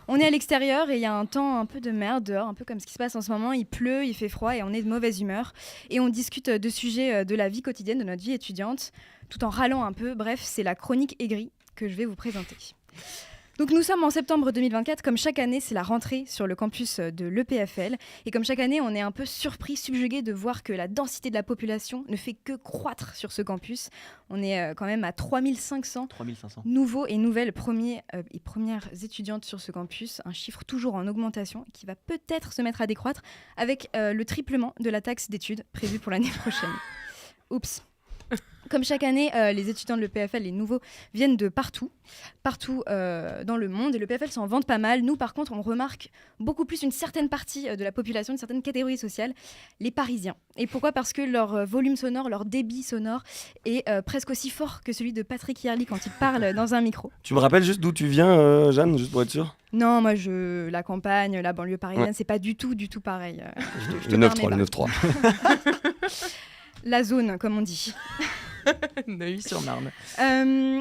On est à l'extérieur et il y a un temps un peu de merde dehors, un peu comme ce qui se passe en ce moment. Il pleut, il fait froid et on est de mauvaise humeur. Et on discute de sujets de la vie quotidienne, de notre vie étudiante, tout en râlant un peu. Bref, c'est la chronique aigrie que je vais vous présenter. Donc nous sommes en septembre 2024, comme chaque année c'est la rentrée sur le campus de l'EPFL et comme chaque année on est un peu surpris, subjugué de voir que la densité de la population ne fait que croître sur ce campus. On est quand même à 3500 3500. nouveaux et nouvelles premiers et premières étudiantes sur ce campus, un chiffre toujours en augmentation qui va peut-être se mettre à décroître avec le triplement de la taxe d'études prévue pour l'année prochaine. Oups. Comme chaque année, les étudiants de l'EPFL, les nouveaux, viennent de partout dans le monde et l'EPFL s'en vante pas mal. Nous, par contre, on remarque beaucoup plus une certaine partie de la population, une certaine catégorie sociale, les Parisiens. Et pourquoi ? Parce que leur volume sonore, leur débit sonore est presque aussi fort que celui de Patrick Yerli quand il parle dans un micro. Tu me rappelles juste d'où tu viens, Jeanne, juste pour être sûr. Non, moi, la campagne, la banlieue parisienne, Ouais. c'est pas du tout pareil. Je te Le permets 9-3, le pas. 9-3. La zone, comme on dit. Neuilly-sur-Marne.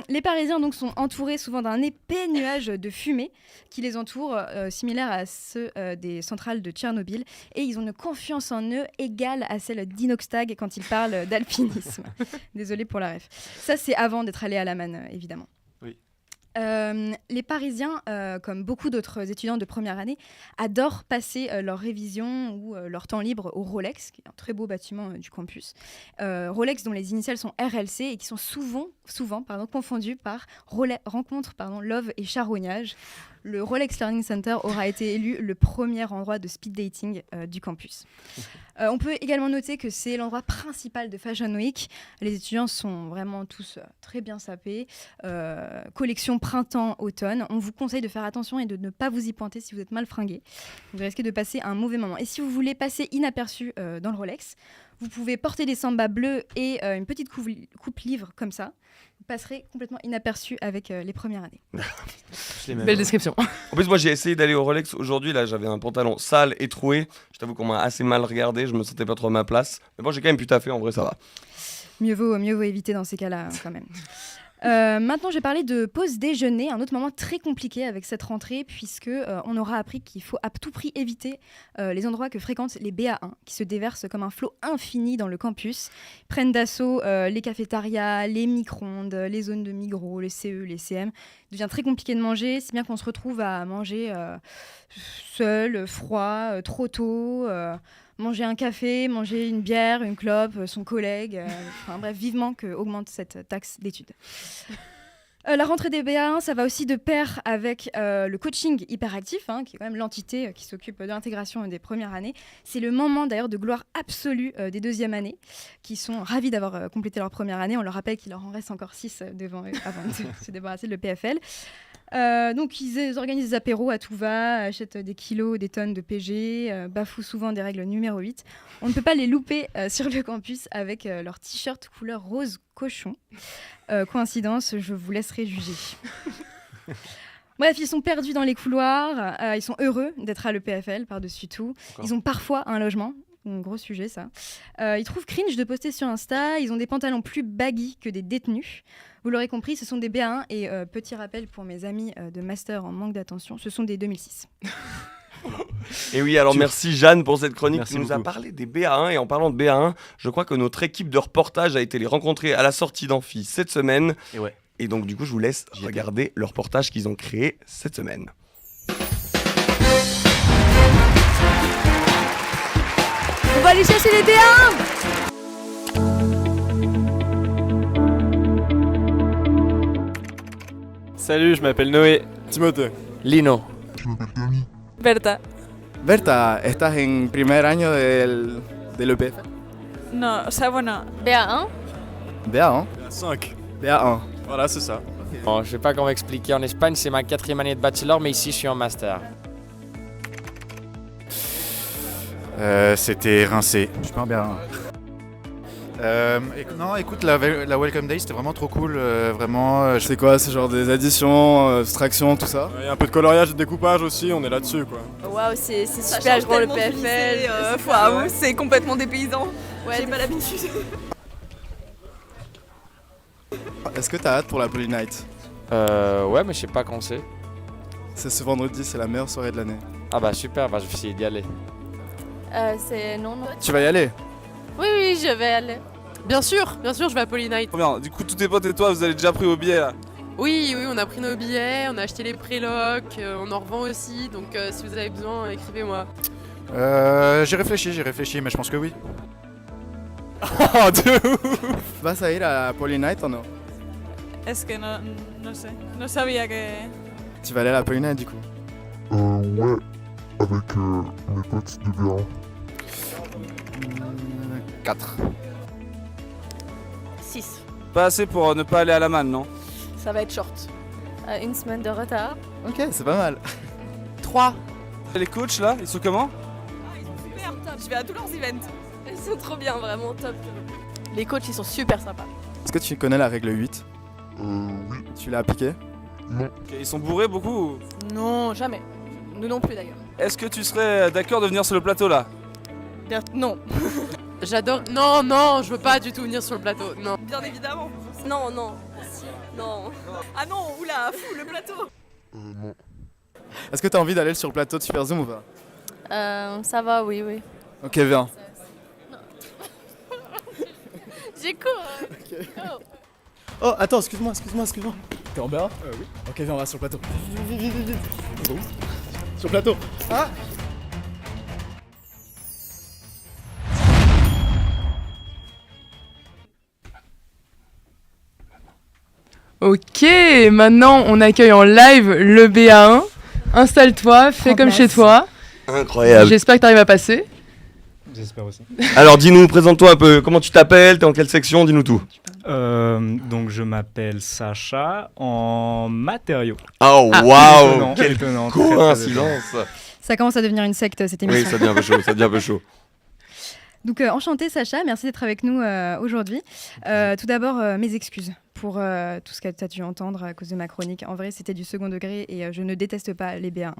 Les Parisiens donc sont entourés souvent d'un épais nuage de fumée qui les entoure, similaire à ceux des centrales de Tchernobyl, et ils ont une confiance en eux égale à celle d'Inoxtag quand ils parlent d'alpinisme. Désolée pour la ref. Ça c'est avant d'être allé à la manne, évidemment. Oui. Les Parisiens, comme beaucoup d'autres étudiants de première année, adorent passer leur révision ou leur temps libre au Rolex, qui est un très beau bâtiment du campus. Rolex dont les initiales sont RLC et qui sont souvent confondus par rencontre, love et charognage. Le Rolex Learning Center aura été élu le premier endroit de speed dating du campus. On peut également noter que c'est l'endroit principal de Fashion Week. Les étudiants sont vraiment tous très bien sapés. Collection printemps-automne. On vous conseille de faire attention et de ne pas vous y pointer si vous êtes mal fringué. Vous risquez de passer un mauvais moment. Et si vous voulez passer inaperçu dans le Rolex, vous pouvez porter des sambas bleus et une petite coupe livre comme ça. Vous passerez complètement inaperçu avec les premières années. Belle description. En plus, moi j'ai essayé d'aller au Rolex aujourd'hui. Là, j'avais un pantalon sale et troué. Je t'avoue qu'on m'a assez mal regardé. Je me sentais pas trop à ma place. Mais bon, j'ai quand même pu taffer. En vrai, ça va. Mieux vaut éviter dans ces cas-là, quand même. Maintenant, je vais parler de pause déjeuner, un autre moment très compliqué avec cette rentrée, puisque on aura appris qu'il faut à tout prix éviter les endroits que fréquentent les BA1, qui se déversent comme un flot infini dans le campus, prennent d'assaut les cafétérias, les micro-ondes, les zones de Migros, les CE, les CM. Il devient très compliqué de manger, si bien qu'on se retrouve à manger seul, froid, trop tôt. Manger un café, manger une bière, une clope, son collègue. Bref, vivement qu'augmente cette taxe d'études. La rentrée des BA1, ça va aussi de pair avec le coaching hyperactif, qui est quand même l'entité qui s'occupe de l'intégration des premières années. C'est le moment d'ailleurs de gloire absolue des deuxièmes années, qui sont ravis d'avoir complété leur première année. On leur rappelle qu'il leur en reste encore 6 devant eux avant de se débarrasser de le PFL. Donc ils organisent des apéros à tout va, achètent des kilos, des tonnes de PG, bafouent souvent des règles numéro 8. On ne peut pas les louper sur le campus avec leur t-shirt couleur rose cochon. Coïncidence, je vous laisserai juger. Bref, ils sont perdus dans les couloirs, ils sont heureux d'être à l'EPFL par-dessus tout. Ils ont parfois un logement. Un gros sujet, ça. Ils trouvent cringe de poster sur Insta. Ils ont des pantalons plus baggy que des détenus. Vous l'aurez compris, ce sont des BA1. Et petit rappel pour mes amis de master en manque d'attention, ce sont des 2006. Et oui, alors merci Jeanne pour cette chronique. Merci Tu nous as beaucoup. parlé des BA1. Et en parlant de BA1, je crois que notre équipe de reportage a été les rencontrer à la sortie d'Amphi cette semaine. Et ouais. Et donc, du coup, je vous laisse regarder le reportage qu'ils ont créé cette semaine. On va aller chercher les BA1. Salut, je m'appelle Noé. Timothée. Lino. Berta. Berta, estás en primer año del EPF. No, o sea, bueno. BA1. BA1. 5. BA1. Voilà, c'est ça. Bon, je sais pas comment expliquer. En Espagne, c'est ma 4e année de bachelor, mais ici, je suis en master. C'était rincé. Je suis pas un BA1. Non, écoute, la Welcome Day, c'était vraiment trop cool. Vraiment. C'est quoi? C'est genre des additions, soustractions, tout ça? Il y a un peu de coloriage et de découpage aussi, on est là-dessus quoi. Waouh, c'est super grand le PFL. Waouh, c'est complètement dépaysant. Ouais, j'ai pas l'habitude. Est-ce que t'as hâte pour la Poly Night? Ouais, mais je sais pas quand c'est. C'est ce vendredi, c'est la meilleure soirée de l'année. Ah bah super, bah je vais essayer d'y aller. C'est non. Tu vas y aller? Oui, je vais aller. Bien sûr, je vais à Poly Night. Trop bien, du coup tous tes potes et toi vous avez déjà pris vos billets là? Oui, on a pris nos billets, on a acheté les prélocs, on en revend aussi, donc si vous avez besoin, écrivez-moi. J'ai réfléchi, mais je pense que oui. Oh, de ouf! Vas a ir à la Poly Night ou non? Es que no sé. No sabía que. Tu vas aller à la Poly Night du coup? Ouais, avec mes potes de BA1. 4. 6. Pas assez pour ne pas aller à la manne, non? Ça va être short. Une semaine de retard. Ok, c'est pas mal. 3. Les coachs là, ils sont comment? Super top, je vais à tous leurs events. Ils sont trop bien, vraiment top. Les coachs, ils sont super sympas. Est-ce que tu connais la règle 8? Oui. Tu l'as appliquée? Non. Ok, ils sont bourrés beaucoup ou... Non, jamais. Nous non plus d'ailleurs. Est-ce que tu serais d'accord de venir sur le plateau là? Non. J'adore. Non, je veux pas du tout venir sur le plateau. Non. Bien évidemment. Non. Non. Ah non, oula, fou le plateau. Non. Est-ce que t'as envie d'aller sur le plateau de Super Zoom ou pas? Ça va, oui. Ok, viens. J'ai cours. Oh, attends, excuse-moi. T'es en bas Oui. Ok, viens, on va sur le plateau. Sur le plateau. Ah. Ok, maintenant on accueille en live le BA1. Installe-toi, fais comme chez toi. Incroyable. J'espère que tu arrives à passer. J'espère aussi. Alors dis-nous, présente-toi un peu, comment tu t'appelles, t'es en quelle section, dis-nous tout. Donc je m'appelle Sacha en matériaux. Oh waouh, quelle étonnant, coïncidence. Ça commence à devenir une secte cette émission. Oui, ça devient un peu chaud, Donc enchanté Sacha, merci d'être avec nous aujourd'hui. Tout d'abord, mes excuses pour tout ce que tu as dû entendre à cause de ma chronique. En vrai, c'était du second degré et je ne déteste pas les BA1.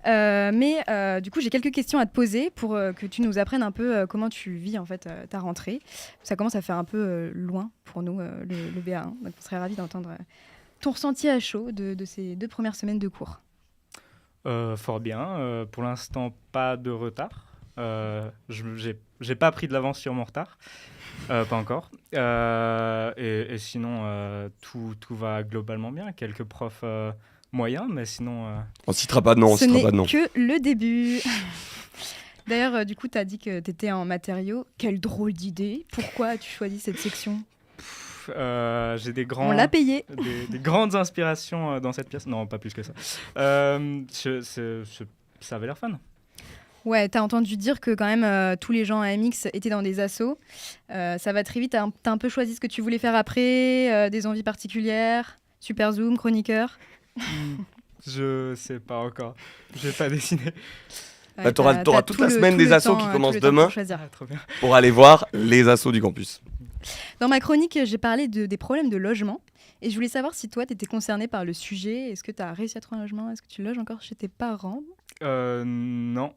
Mais du coup, j'ai quelques questions à te poser pour que tu nous apprennes un peu comment tu vis en fait ta rentrée. Ça commence à faire un peu loin pour nous, le BA1. Donc on serait ravis d'entendre ton ressenti à chaud de ces 2 premières semaines de cours. Fort bien. Pour l'instant, pas de retard. J'ai pas pris de l'avance sur mon retard. Pas encore. Et sinon, tout va globalement bien. Quelques profs moyens, mais sinon... On citera pas de nom, Ce n'est que le début. D'ailleurs, du coup, tu as dit que tu étais en matériaux. Quelle drôle d'idée. Pourquoi as-tu choisi cette section ? J'ai On l'a payé. Des grandes inspirations dans cette pièce. Non, pas plus que ça. Ça avait l'air fun. Ouais, t'as entendu dire que quand même tous les gens à MX étaient dans des assos. Ça va très vite. T'as un peu choisi ce que tu voulais faire après, des envies particulières, Super Zoom, chroniqueur. Je sais pas encore. J'ai pas dessiné. Ouais, t'auras toute la semaine des assos qui commencent demain trop bien. pour aller voir les assos du campus. Dans ma chronique, j'ai parlé des problèmes de logement. Et je voulais savoir si toi, tu étais concerné par le sujet. Est-ce que tu as réussi à trouver un logement ? Est-ce que tu loges encore chez tes parents ? Non.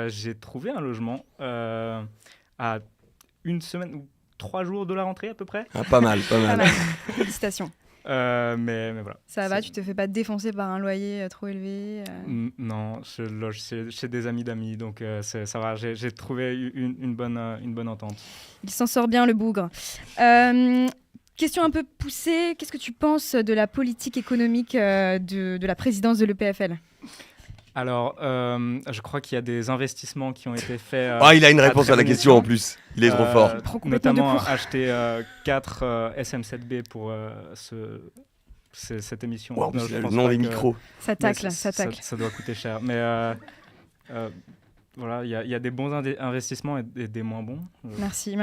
J'ai trouvé un logement à 1 semaine ou 3 jours de la rentrée à peu près. Ah, pas mal. Félicitations. Mais voilà. Ça va, tu te fais pas défoncer par un loyer trop élevé Non, je loge chez des amis d'amis, donc ça va. J'ai trouvé une bonne entente. Il s'en sort bien, le bougre. Question un peu poussée, qu'est-ce que tu penses de la politique économique de la présidence de l'EPFL ? Alors, je crois qu'il y a des investissements qui ont été faits. Il a une réponse à la question en plus. Il est trop fort. Notamment acheter 4 SM7B pour cette émission. Wow, c'est le nom des micros. Ça tacle. Ça doit coûter cher. Mais voilà, il y a des bons investissements et des moins bons. Merci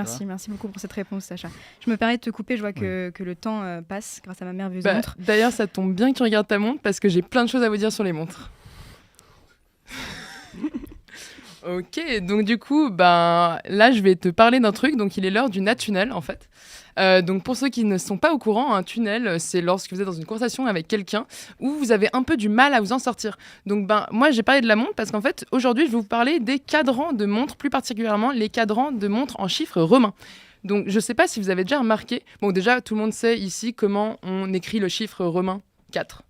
beaucoup pour cette réponse, Sacha. Je me permets de te couper, je vois que le temps passe grâce à ma merveilleuse montre. D'ailleurs, ça tombe bien que tu regardes ta montre parce que j'ai plein de choses à vous dire sur les montres. Ok, donc du coup, là, je vais te parler d'un truc. Donc, il est l'heure du Natunnel, en fait. Donc, pour ceux qui ne sont pas au courant, un tunnel, c'est lorsque vous êtes dans une conversation avec quelqu'un où vous avez un peu du mal à vous en sortir. Donc, moi, j'ai parlé de la montre parce qu'en fait, aujourd'hui, je vais vous parler des cadrans de montres, plus particulièrement les cadrans de montres en chiffres romains. Donc, je ne sais pas si vous avez déjà remarqué. Bon, déjà, tout le monde sait ici comment on écrit le chiffre romain 4.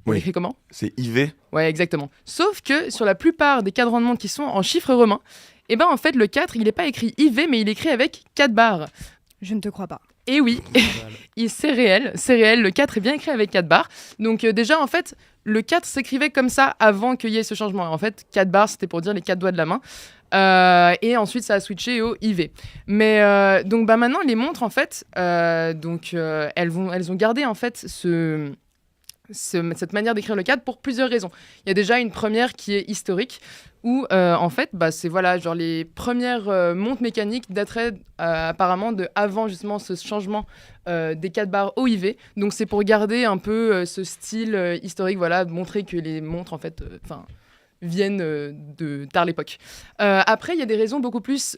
On écrit comment ? C'est IV. Ouais, exactement. Sauf que sur la plupart des cadrans de montre qui sont en chiffres romains, en fait, le 4, il n'est pas écrit IV, mais il est écrit avec 4 barres. Je ne te crois pas. Et oui, c'est réel, le 4 est bien écrit avec 4 barres. Donc déjà, en fait, le 4 s'écrivait comme ça avant qu'il y ait ce changement. En fait, 4 barres, c'était pour dire les 4 doigts de la main. Et ensuite, ça a switché au IV. Mais donc maintenant, les montres, en fait, elles ont gardé, en fait, cette manière d'écrire le 4 pour plusieurs raisons. Il y a déjà une première qui est historique, où en fait, c'est genre les premières montres mécaniques dateraient apparemment de avant justement ce changement des 4 barres au IV. Donc c'est pour garder un peu ce style historique, montrer que les montres en fait, viennent de tard l'époque. Après, il y a des raisons beaucoup plus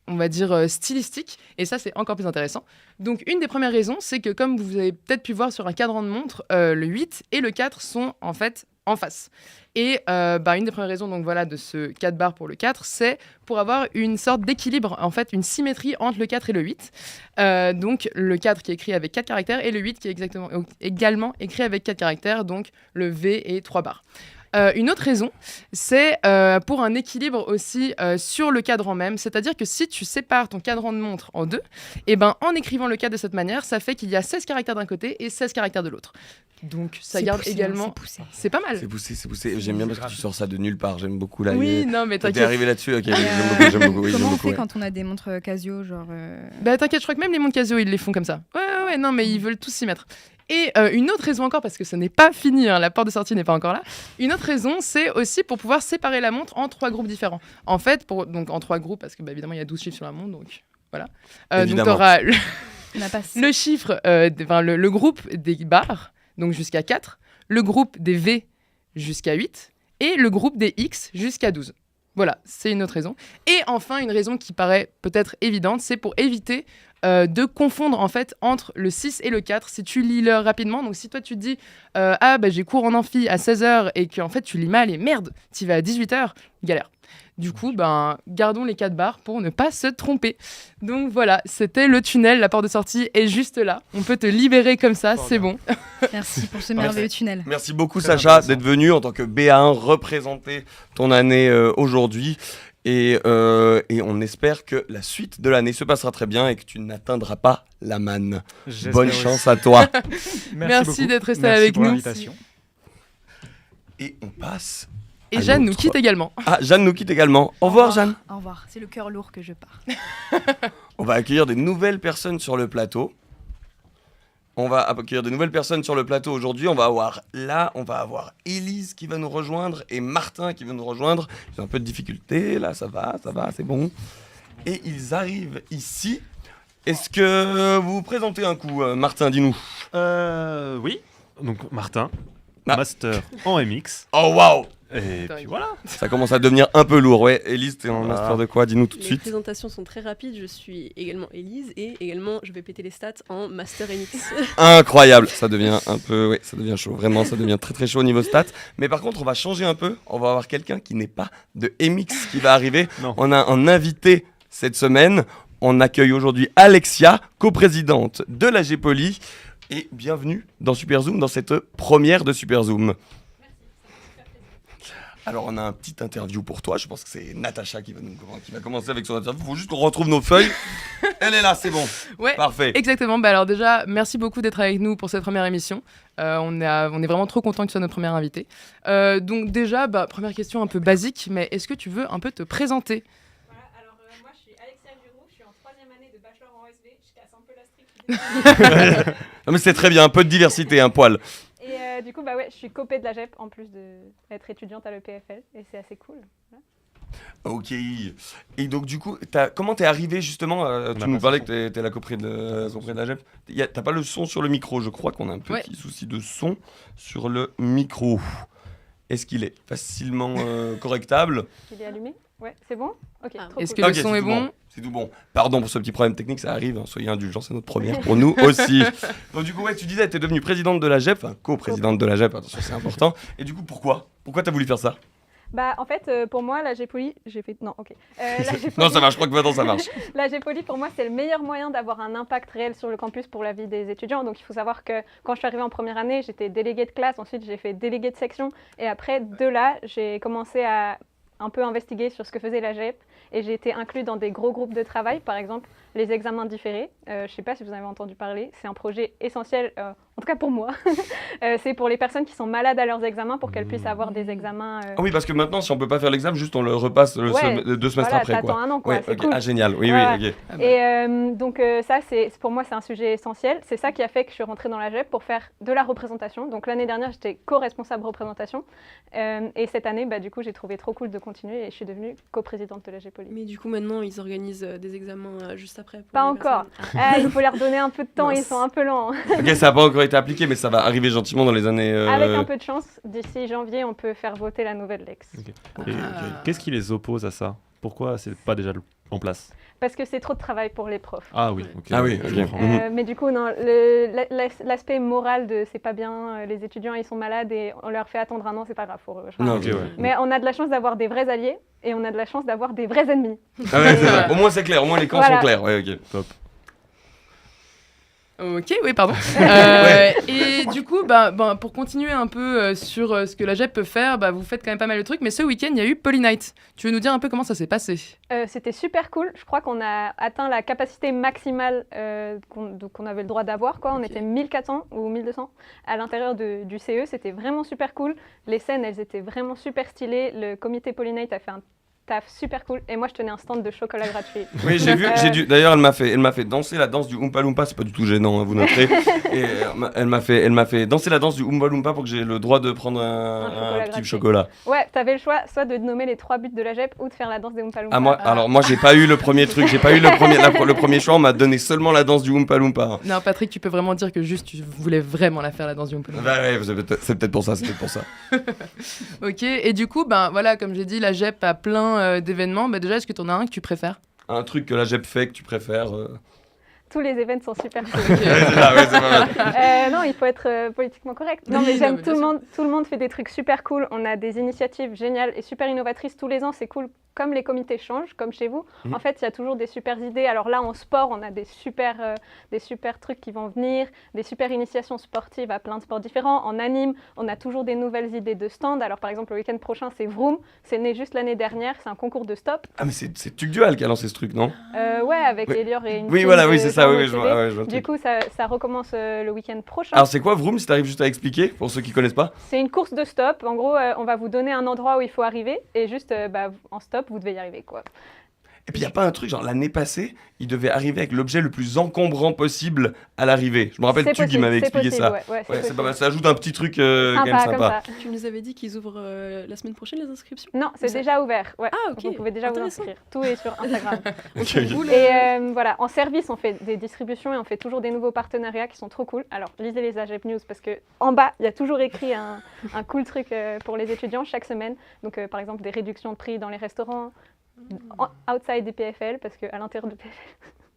on va dire stylistique, et ça c'est encore plus intéressant. Donc une des premières raisons, c'est que comme vous avez peut-être pu voir sur un cadran de montre, le 8 et le 4 sont en fait en face. Et une des premières raisons de ce 4 barres pour le 4, c'est pour avoir une sorte d'équilibre, en fait une symétrie entre le 4 et le 8. Donc le 4 qui est écrit avec 4 caractères et le 8 qui est également écrit avec 4 caractères, donc le V et 3 barres. Une autre raison, c'est pour un équilibre aussi sur le cadran même. C'est-à-dire que si tu sépares ton cadran de montre en deux, et ben, en écrivant le cadre de cette manière, ça fait qu'il y a 16 caractères d'un côté et 16 caractères de l'autre. Donc ça garde également... C'est pas mal. C'est poussé. J'aime bien parce que tu sors ça de nulle part. J'aime beaucoup là. Oui, non, mais t'es t'inquiète. arrivé là-dessus. Ok, j'aime beaucoup. Comment on fait ouais. quand on a des montres Casio, genre Bah t'inquiète, je crois que même les montres Casio, ils les font comme ça. Ouais, non, mais ils veulent tous s'y mettre. Et une autre raison encore, parce que ce n'est pas fini, hein, la porte de sortie n'est pas encore là, une autre raison, c'est aussi pour pouvoir séparer la montre en 3 groupes différents. En fait, donc en 3 groupes, parce que évidemment, il y a 12 chiffres sur la montre, donc voilà. Donc tu auras le chiffre, le groupe des barres, donc jusqu'à 4, le groupe des V jusqu'à 8, et le groupe des X jusqu'à 12. Voilà, c'est une autre raison. Et enfin, une raison qui paraît peut-être évidente, c'est pour éviter de confondre en fait entre le 6 et le 4 si tu lis l'heure rapidement. Donc si toi tu te dis j'ai cours en amphi à 16h et que en fait tu lis mal et merde, tu vas à 18h, galère. Du coup, gardons les 4 barres pour ne pas se tromper. Donc voilà, c'était le tunnel, la porte de sortie est juste là. On peut te libérer comme ça, c'est bon. Merci pour ce merveilleux tunnel. Merci beaucoup Sacha d'être venu en tant que BA1 représenter ton année aujourd'hui. Et on espère que la suite de l'année se passera très bien et que tu n'atteindras pas la manne. Bonne chance à toi. Merci d'être resté avec nous. Et on passe. Et Jeanne nous quitte également. Ah, Jeanne nous quitte également. Au revoir Jeanne. Au revoir, c'est le cœur lourd que je pars. On va accueillir des nouvelles personnes sur le plateau. Aujourd'hui. On va avoir Élise qui va nous rejoindre et Martin qui va nous rejoindre. Ils ont un peu de difficulté, là, ça va, c'est bon. Et ils arrivent ici. Est-ce que vous vous présentez un coup, Martin, dis-nous. Oui. Donc Martin, master en MX. Oh waouh. Et puis voilà. Ça commence à devenir un peu lourd. Ouais, Élise, t'es en master de quoi? Dis-nous tout de suite. Les présentations sont très rapides. Je suis également Élise et également je vais péter les stats en master MX. Incroyable. Ça devient un peu, ça devient chaud. Vraiment, ça devient très très chaud au niveau stats. Mais par contre, on va changer un peu. On va avoir quelqu'un qui n'est pas de MX qui va arriver. On a un invité cette semaine. On accueille aujourd'hui Alexia, coprésidente de la Gepoli. Et bienvenue dans Super Zoom, dans cette première de Super Zoom. Alors, on a un petit interview pour toi. Je pense que c'est Natacha qui va commencer avec son interview. Il faut juste qu'on retrouve nos feuilles. Elle est là, c'est bon. Ouais, parfait. Exactement. Alors déjà, merci beaucoup d'être avec nous pour cette première émission. On est vraiment trop content que tu sois notre première invitée. Donc déjà, première question un peu basique, mais est-ce que tu veux un peu te présenter? Voilà, alors moi je suis Alexia Giroux, je suis en 3e année de bachelor en OSV. Je casse un peu la stricte. Non mais c'est très bien, un peu de diversité, un poil. Et du coup, je suis copée de la GEP en plus d'être étudiante à l'EPFL et c'est assez cool. Voilà. Ok. Et donc du coup, comment t'es arrivé justement tu nous parlais que t'es la copée de la GEP. T'as pas le son sur le micro, je crois qu'on a un petit souci de son sur le micro. Est-ce qu'il est facilement correctable? Il est allumé? Ouais, c'est bon. Ok. Est-ce que le son est bon? C'est tout bon. Pardon pour ce petit problème technique, ça arrive. Soyez indulgents, c'est notre première pour nous aussi. Donc du coup, tu disais, t'es devenue présidente de la GEP, enfin coprésidente de la GEP. Attention, c'est important. Et du coup, pourquoi t'as voulu faire ça? En fait, pour moi, la Gepoli, Non, ça marche. Je crois que maintenant ça marche. La Gepoli, pour moi, c'est le meilleur moyen d'avoir un impact réel sur le campus pour la vie des étudiants. Donc, il faut savoir que quand je suis arrivée en première année, j'étais déléguée de classe. Ensuite, j'ai fait déléguée de section. Et après, de là, j'ai commencé à un peu investiguer sur ce que faisait la GEP. Et j'ai été inclus dans des gros groupes de travail, par exemple les examens différés. Je ne sais pas si vous en avez entendu parler, c'est un projet essentiel, en tout cas pour moi. C'est pour les personnes qui sont malades à leurs examens pour qu'elles puissent avoir des examens. Ah oui, parce que maintenant, si on ne peut pas faire l'examen, juste on le repasse 2 semestres après. T'attends un an, quoi. C'est cool. Ah, génial, oui, ok. Et donc ça, pour moi, c'est un sujet essentiel. C'est ça qui a fait que je suis rentrée dans la GEP pour faire de la représentation. Donc l'année dernière, j'étais co-responsable représentation. Et cette année, du coup, j'ai trouvé trop cool de continuer et je suis devenue coprésidente de la Gepoli. Mais du coup, maintenant, ils organisent des examens juste après. Pas encore. Il faut leur donner un peu de temps, ils sont un peu lents. Ok, ça n'a pas encore été appliqué, mais ça va arriver gentiment dans les années... Avec un peu de chance, d'ici janvier, on peut faire voter la nouvelle Lex. Okay. Qu'est-ce qui les oppose à ça? Pourquoi c'est pas déjà en place? Parce que c'est trop de travail pour les profs. Ah oui, ok. Ah oui, mais du coup, non, l'aspect moral de c'est pas bien, les étudiants ils sont malades et on leur fait attendre un an, c'est pas grave pour eux. Mais on a de la chance d'avoir des vrais alliés et on a de la chance d'avoir des vrais ennemis. Ah ouais, c'est vrai. Au moins c'est clair, au moins les camps sont clairs. Ouais, ok, top. Ok, oui, pardon. Et du coup, pour continuer un peu sur ce que la GEP peut faire, vous faites quand même pas mal de trucs, mais ce week-end, il y a eu Polynight. Tu veux nous dire un peu comment ça s'est passé? C'était super cool. Je crois qu'on a atteint la capacité maximale qu'on avait le droit d'avoir. On était 1400 ou 1200 à l'intérieur du CE. C'était vraiment super cool. Les scènes, elles étaient vraiment super stylées. Le comité Polynight a fait un taf super cool. Et moi, je tenais un stand de chocolat gratuit. Oui, j'ai vu. D'ailleurs, elle m'a fait danser la danse du Oompa Loompa. C'est pas du tout gênant, hein, vous noterez. Et elle m'a fait danser la danse du Oompa Loompa pour que j'ai le droit de prendre un petit chocolat. Ouais, t'avais le choix, soit de nommer les 3 buts de la GEP ou de faire la danse des Oompa Loompa. Alors moi, j'ai pas eu le premier truc. J'ai pas eu le premier choix. On m'a donné seulement la danse du Oompa Loompa. Non, Patrick, tu peux vraiment dire que juste tu voulais vraiment la faire, la danse du Oompa Loompa. Ouais, c'est peut-être pour ça. Ok, et du coup, voilà, comme j'ai dit, la GEP a plein d'événements. Déjà, est-ce que tu en as un que tu préfères? Un truc que la GEP fait que tu préfères Tous les événements sont super cool. Non, il faut être politiquement correct. Non, mais j'aime tout le monde fait des trucs super cool. On a des initiatives géniales et super innovatrices tous les ans. C'est cool. Comme les comités changent, comme chez vous, en fait, il y a toujours des super idées. Alors là, en sport, on a des super trucs qui vont venir, des super initiations sportives à plein de sports différents. En anime, on a toujours des nouvelles idées de stand. Alors par exemple, le week-end prochain, c'est Vroom. C'est né juste l'année dernière. C'est un concours de stop. Ah, mais c'est Tugdual qui a lancé ce truc, non? Ouais, avec Elior et une Oui, voilà, oui, c'est ça. Oui, je vois du coup, ça recommence le week-end prochain. Alors c'est quoi Vroom, si t'arrives juste à expliquer, pour ceux qui connaissent pas? C'est une course de stop. En gros, on va vous donner un endroit où il faut arriver et juste en stop, vous devez y arriver, quoi. Et puis il n'y a pas un truc, genre l'année passée, il devait arriver avec l'objet le plus encombrant possible à l'arrivée. Je me rappelle Tug qui m'avait expliqué ça. Ouais, c'est pas mal, ça ajoute un petit truc quand même sympa. Tu nous avais dit qu'ils ouvrent la semaine prochaine les inscriptions? Non, c'est déjà ouvert. Ouais. Ah, ok. Vous pouvez déjà vous inscrire. Tout est sur Instagram. Okay. Et voilà, en service, on fait des distributions et on fait toujours des nouveaux partenariats qui sont trop cool. Alors, lisez les AGEP News parce que en bas, il y a toujours écrit un cool truc pour les étudiants chaque semaine. Donc, par exemple, des réductions de prix dans les restaurants. Outside des PFL, parce qu'à l'intérieur du PFL,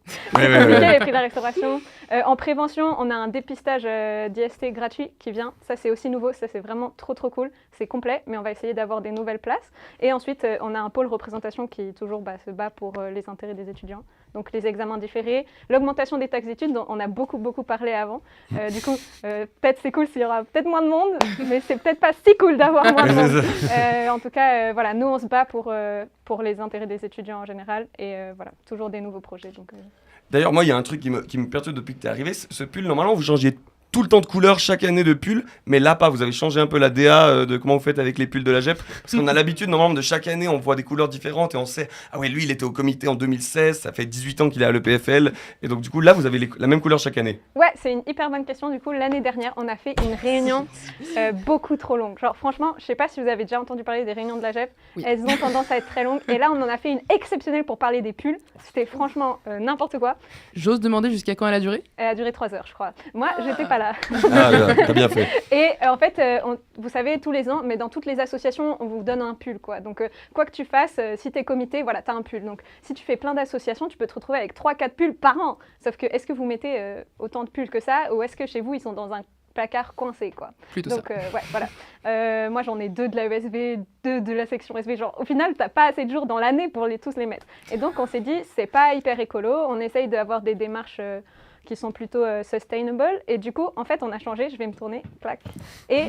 c'est compliqué les prix de la restauration. En prévention, on a un dépistage d'IST gratuit qui vient. Ça, c'est aussi nouveau. Ça, c'est vraiment trop cool. C'est complet, mais on va essayer d'avoir des nouvelles places. Et ensuite, on a un pôle représentation qui toujours se bat pour les intérêts des étudiants. Donc, les examens différés, l'augmentation des taxes d'études, dont on a beaucoup parlé avant. Du coup, peut-être c'est cool s'il y aura peut-être moins de monde, mais c'est peut-être pas si cool d'avoir moins de monde. En tout cas, voilà, nous, on se bat pour les intérêts des étudiants en général. Et voilà, toujours des nouveaux projets. Donc, D'ailleurs, moi, il y a un truc qui me perturbe depuis que tu es arrivé. Ce pull, normalement, vous changiez tout le temps de couleur chaque année de pull, mais là pas, vous avez changé un peu la DA de comment vous faites avec les pulls de la GEP, parce qu'on a l'habitude normalement de chaque année on voit des couleurs différentes et on sait, ah ouais, lui il était au comité en 2016, ça fait 18 ans qu'il est à l'EPFL, et donc du coup là vous avez la même couleur chaque année. Ouais, c'est une hyper bonne question. Du coup, l'année dernière on a fait une réunion beaucoup trop longue. Genre franchement, je sais pas si vous avez déjà entendu parler des réunions de la GEP, elles ont tendance à être très longues, et là on en a fait une exceptionnelle pour parler des pulls. C'était franchement n'importe quoi. J'ose demander jusqu'à quand elle a duré? Elle a duré 3 heures je crois. Moi j'étais pas là. T'as bien fait. Et en fait, vous savez, tous les ans, mais dans toutes les associations, on vous donne un pull, quoi. Donc, quoi que tu fasses, si t'es comité, voilà, t'as un pull. Donc, si tu fais plein d'associations, tu peux te retrouver avec 3-4 pulls par an. Sauf que, est-ce que vous mettez autant de pulls que ça, ou est-ce que chez vous, ils sont dans un placard coincé, quoi. Plutôt donc, ouais, voilà. Moi, j'en ai 2 de la ESV, 2 de la section SV. Genre, au final, t'as pas assez de jours dans l'année pour tous les mettre. Et donc, on s'est dit, c'est pas hyper écolo. On essaye d'avoir des démarches qui sont plutôt sustainable. Et du coup, en fait, on a changé. Je vais me tourner, clac. Et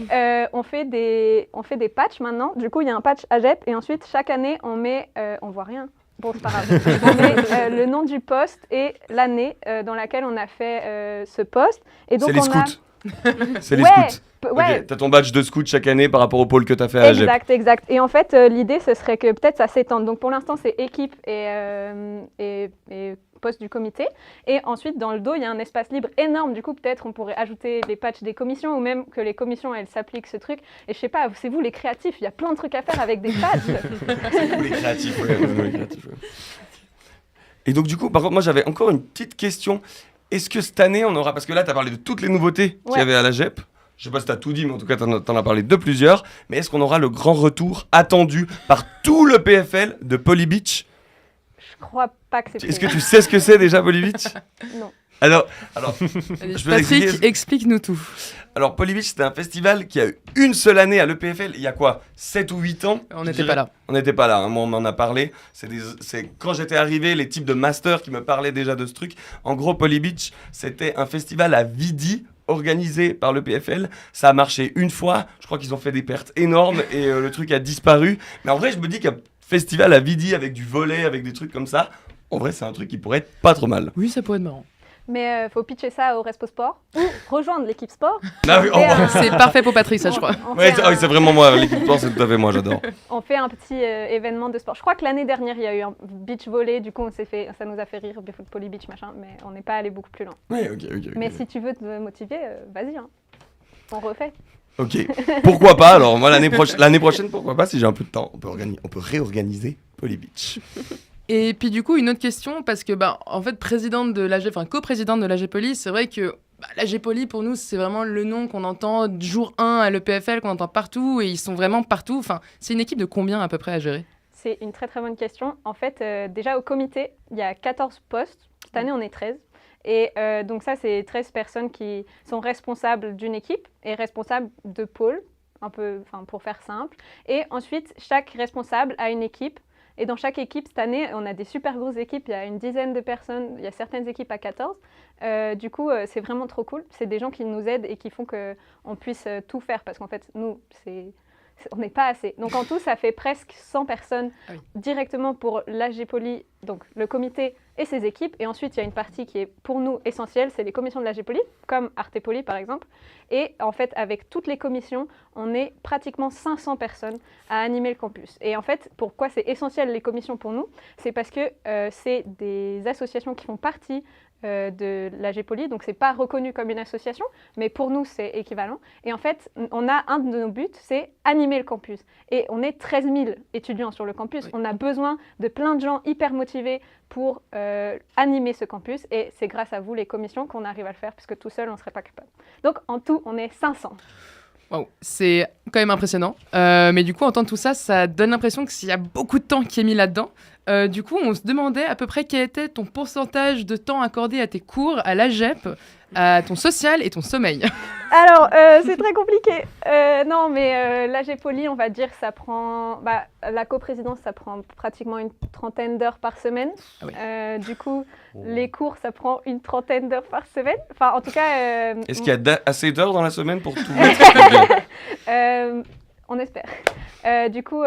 on fait des patchs maintenant. Du coup, il y a un patch AGEP. Et ensuite, chaque année, on met... on voit rien. Bon, c'est pas grave. On met le nom du poste et l'année dans laquelle on a fait ce poste. Et donc, c'est les scouts. C'est les scouts. Ouais. Okay. T'as ton badge de scout chaque année par rapport au pôle que t'as fait à AGEP. Exact. Et en fait, l'idée, ce serait que peut-être ça s'étende. Donc, pour l'instant, c'est équipe et poste du comité. Et ensuite, dans le dos, il y a un espace libre énorme. Du coup, peut-être, on pourrait ajouter les patchs des commissions ou même que les commissions, elles s'appliquent ce truc. Et je sais pas, c'est vous les créatifs. Il y a plein de trucs à faire avec des patchs. C'est vous les créatifs, ouais. Et donc, du coup, par contre, moi, j'avais encore une petite question. Est-ce que cette année, on aura... Parce que là, tu as parlé de toutes les nouveautés qu'il y avait à la GEP. Je sais pas si tu as tout dit, mais en tout cas, tu en as parlé de plusieurs. Mais est-ce qu'on aura le grand retour attendu par tout le PFL de Poly Beach? Je crois pas que c'est Est-ce que tu sais ce que c'est déjà, Poly Beach? Non. Alors, Allez, je peux Patrick, expliquer. explique-nous tout. Alors, Poly Beach, c'était un festival qui a eu une seule année à l'EPFL, il y a quoi 7 ou 8 ans On je n'était dirais. pas là. On n'était pas là, hein. Moi on m'en a parlé. C'est quand j'étais arrivé, les types de masters qui me parlaient déjà de ce truc. En gros, Poly Beach, c'était un festival à Vidi, organisé par l'EPFL. Ça a marché une fois, je crois qu'ils ont fait des pertes énormes et le truc a disparu. Mais en vrai, je me dis qu'un festival à Vidi avec du volley, avec des trucs comme ça, en vrai, c'est un truc qui pourrait être pas trop mal. Oui, ça pourrait être marrant. Mais faut pitcher ça au Respo Sport ou rejoindre l'équipe sport. Ah oui, On fait un- C'est parfait pour Patrick, ça, je crois. on Ouais, fait c'est vraiment moi, l'équipe sport, c'est tout à fait moi, j'adore. On fait un petit événement de sport. Je crois que l'année dernière, il y a eu un beach volley. Du coup, ça nous a fait rire, Poly Beach, machin. Mais on n'est pas allé beaucoup plus loin. Ouais, ok. Mais si tu veux te motiver, vas-y. Hein. On refait. Ok, pourquoi pas alors, moi l'année prochaine, pourquoi pas, si j'ai un peu de temps, on peut réorganiser Poly Beach. Et puis du coup, une autre question, parce que en fait, présidente de l'AG, enfin coprésidente de l'AG Poly, c'est vrai que l'AG Poly, pour nous, c'est vraiment le nom qu'on entend jour 1 à l'EPFL, qu'on entend partout, et ils sont vraiment partout. Enfin, c'est une équipe de combien à peu près à gérer? C'est une très très bonne question. En fait, déjà au comité, il y a 14 postes. Cette année, on est 13. Et donc ça, c'est 13 personnes qui sont responsables d'une équipe et responsables de pôle, un peu, pour faire simple. Et ensuite, chaque responsable a une équipe. Et dans chaque équipe, cette année, on a des super grosses équipes. Il y a une dizaine de personnes. Il y a certaines équipes à 14. Du coup, c'est vraiment trop cool. C'est des gens qui nous aident et qui font qu'on puisse tout faire. Parce qu'en fait, nous, on n'est pas assez. Donc en tout, ça fait presque 100 personnes directement pour l'AG Poly, donc le comité et ses équipes. Et ensuite, il y a une partie qui est pour nous essentielle, c'est les commissions de l'AG Poly, comme Arte Poly par exemple. Et en fait, avec toutes les commissions, on est pratiquement 500 personnes à animer le campus. Et en fait, pourquoi c'est essentiel les commissions pour nous? C'est parce que c'est des associations qui font partie de l'AG Poly, donc c'est pas reconnu comme une association, mais pour nous c'est équivalent. Et en fait, on a un de nos buts, c'est animer le campus. Et on est 13 000 étudiants sur le campus. On a besoin de plein de gens hyper motivés pour animer ce campus. Et c'est grâce à vous, les commissions, qu'on arrive à le faire, puisque tout seul, on ne serait pas capable. Donc en tout, on est 500. Wow, c'est quand même impressionnant. Mais du coup, entendre tout ça, ça donne l'impression qu'il y a beaucoup de temps qui est mis là-dedans. Du coup, on se demandait à peu près quel était ton pourcentage de temps accordé à tes cours, à l'AGEP, à ton social et ton sommeil. Alors, c'est très compliqué. Non, mais l'AG Poly, on va dire, ça prend... la coprésidence, ça prend pratiquement une trentaine d'heures par semaine. Ah oui. Du coup, les cours, ça prend une trentaine d'heures par semaine. Enfin, en tout cas... Est-ce qu'il y a assez d'heures dans la semaine pour tout mettre? On espère. Du coup,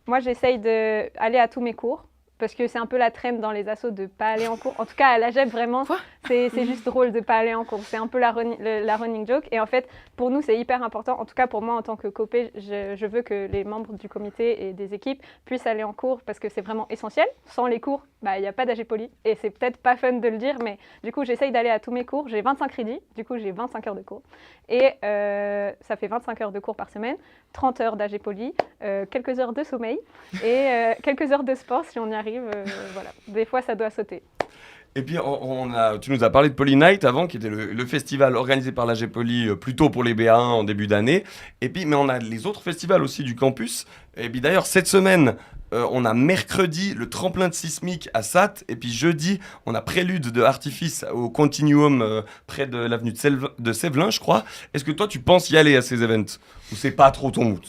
moi, j'essaye d'aller à tous mes cours. Parce que c'est un peu la trend dans les assos de ne pas aller en cours. En tout cas, à l'AGEP, vraiment, c'est juste drôle de ne pas aller en cours. C'est un peu la running joke. Et en fait, pour nous, c'est hyper important. En tout cas, pour moi, en tant que copé, je veux que les membres du comité et des équipes puissent aller en cours parce que c'est vraiment essentiel. Sans les cours, il n'y a pas d'AG Poly. Et c'est peut-être pas fun de le dire, mais du coup, j'essaye d'aller à tous mes cours. J'ai 25 crédits. Du coup, j'ai 25 heures de cours. Et ça fait 25 heures de cours par semaine, 30 heures d'AG Poly, quelques heures de sommeil et quelques heures de sport si on y arrive. Voilà. Des fois, ça doit sauter. Et puis, tu nous as parlé de Poly Night avant, qui était le festival organisé par l'AG Poly plutôt pour les BA1 en début d'année. Et puis, mais on a les autres festivals aussi du campus. Et puis d'ailleurs, cette semaine, on a mercredi le tremplin de Sismic à SAT. Et puis jeudi, on a Prélude de Artifice au Continuum près de l'avenue de Sévelin, je crois. Est-ce que toi, tu penses y aller à ces events? Ou c'est pas trop ton mood?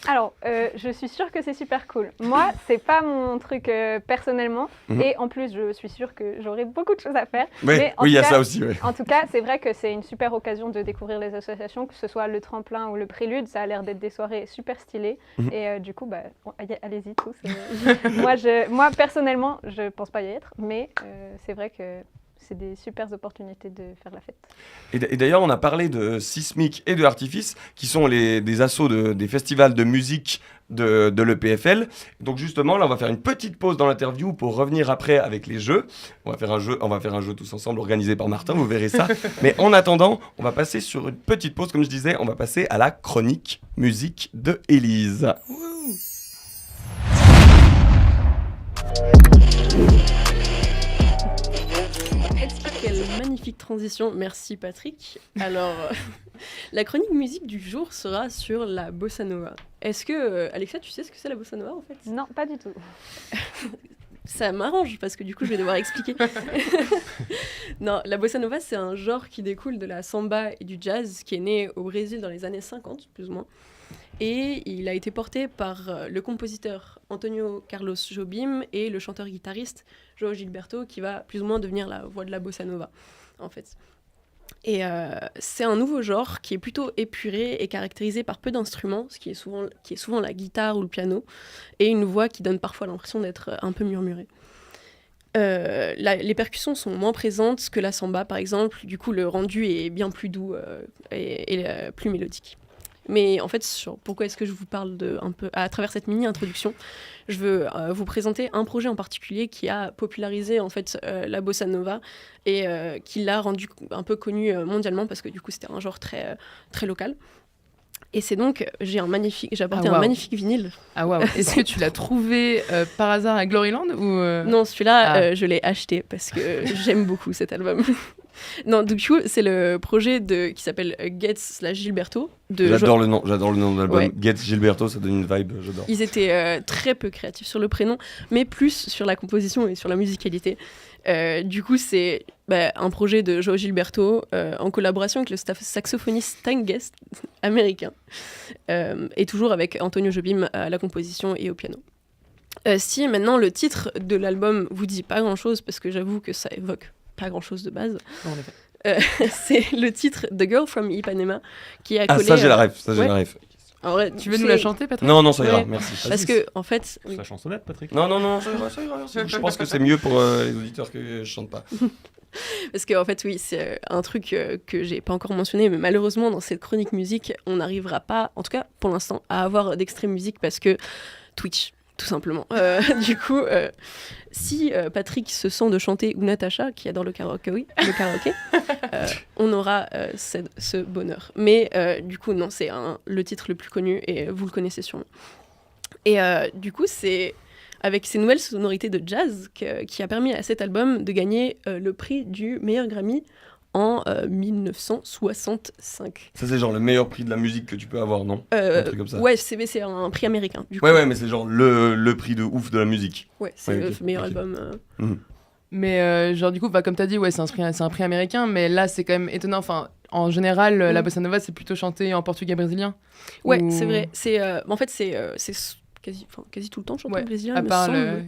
Alors, je suis sûre que c'est super cool. Moi, c'est pas mon truc personnellement. Et en plus, je suis sûre que j'aurai beaucoup de choses à faire. Ouais, mais oui, il y a ça aussi. Ouais. En tout cas, c'est vrai que c'est une super occasion de découvrir les associations, que ce soit le tremplin ou le prélude. Ça a l'air d'être des soirées super stylées. Et du coup, allez-y tous. Moi, personnellement, je pense pas y être. Mais c'est vrai que c'est des super opportunités de faire la fête. Et d'ailleurs, on a parlé de Sismic et de Artifice, qui sont des assos des festivals de musique de l'EPFL. Donc justement, là, on va faire une petite pause dans l'interview pour revenir après avec les jeux. On va faire un jeu tous ensemble organisé par Martin, vous verrez ça. Mais en attendant, on va passer sur une petite pause, comme je disais, on va passer à la chronique musique de Élise. Quelle magnifique transition, merci Patrick. Alors, la chronique musique du jour sera sur la bossa nova. Est-ce que, Alexa, tu sais ce que c'est la bossa nova en fait? Non, pas du tout. Ça m'arrange parce que du coup je vais devoir expliquer. Non, la bossa nova c'est un genre qui découle de la samba et du jazz qui est né au Brésil dans les années 50 plus ou moins. Et il a été porté par le compositeur Antonio Carlos Jobim et le chanteur-guitariste João Gilberto qui va plus ou moins devenir la voix de la bossa nova en fait. Et c'est un nouveau genre qui est plutôt épuré et caractérisé par peu d'instruments, ce qui est souvent la guitare ou le piano, et une voix qui donne parfois l'impression d'être un peu murmurée. Les percussions sont moins présentes que la samba par exemple, du coup le rendu est bien plus doux et plus mélodique. Mais en fait, pourquoi est-ce que je vous parle un peu à travers cette mini-introduction, je veux vous présenter un projet en particulier qui a popularisé en fait la bossa nova et qui l'a rendu un peu connu mondialement parce que du coup c'était un genre très, très local. Et c'est donc, j'ai apporté un magnifique vinyle. Ah waouh. Est-ce que tu l'as trouvé par hasard à Gloryland ou Non, celui-là, je l'ai acheté parce que j'aime beaucoup cet album. Non, du coup, c'est le projet qui s'appelle Getz/Gilberto. J'adore le nom de l'album. Ouais. Getz/Gilberto, ça donne une vibe, j'adore. Ils étaient très peu créatifs sur le prénom, mais plus sur la composition et sur la musicalité. Du coup, c'est un projet de João Gilberto en collaboration avec le saxophoniste Stan Getz américain, et toujours avec Antonio Jobim à la composition et au piano. Si maintenant le titre de l'album vous dit pas grand-chose, parce que j'avoue que ça évoque pas grand-chose de base. En effet. C'est le titre The Girl from Ipanema qui a collé. Ah, ça j'ai la ref, En vrai, tu veux nous la chanter, Patrick? Non, ça ira, merci. Parce que, en fait. C'est la chansonnette, Patrick. Non, ça ira. Je pense que c'est mieux pour les auditeurs que je chante pas. Parce qu'en fait, oui, c'est un truc que j'ai pas encore mentionné, mais malheureusement, dans cette chronique musique, on n'arrivera pas, en tout cas pour l'instant, à avoir d'extrait musique parce que Twitch. Tout simplement. Du coup, si Patrick se sent de chanter ou Natacha, qui adore le karaoké, on aura ce bonheur. Mais du coup, non, c'est le titre le plus connu et vous le connaissez sûrement. Et du coup, c'est avec ces nouvelles sonorités de jazz qui a permis à cet album de gagner le prix du meilleur Grammy en 1965. Ça, c'est genre le meilleur prix de la musique que tu peux avoir, non? Un truc comme ça. Ouais, c'est un prix américain. Du coup. Ouais, mais c'est genre le prix de ouf de la musique. Ouais, c'est le meilleur album. Mais genre du coup, comme tu as dit, ouais, c'est un prix américain, mais là, c'est quand même étonnant. Enfin, en général, la bossa nova, c'est plutôt chanté en portugais brésilien. Ouais, c'est vrai. En fait, c'est quasi tout le temps chanté brésilien. À part le...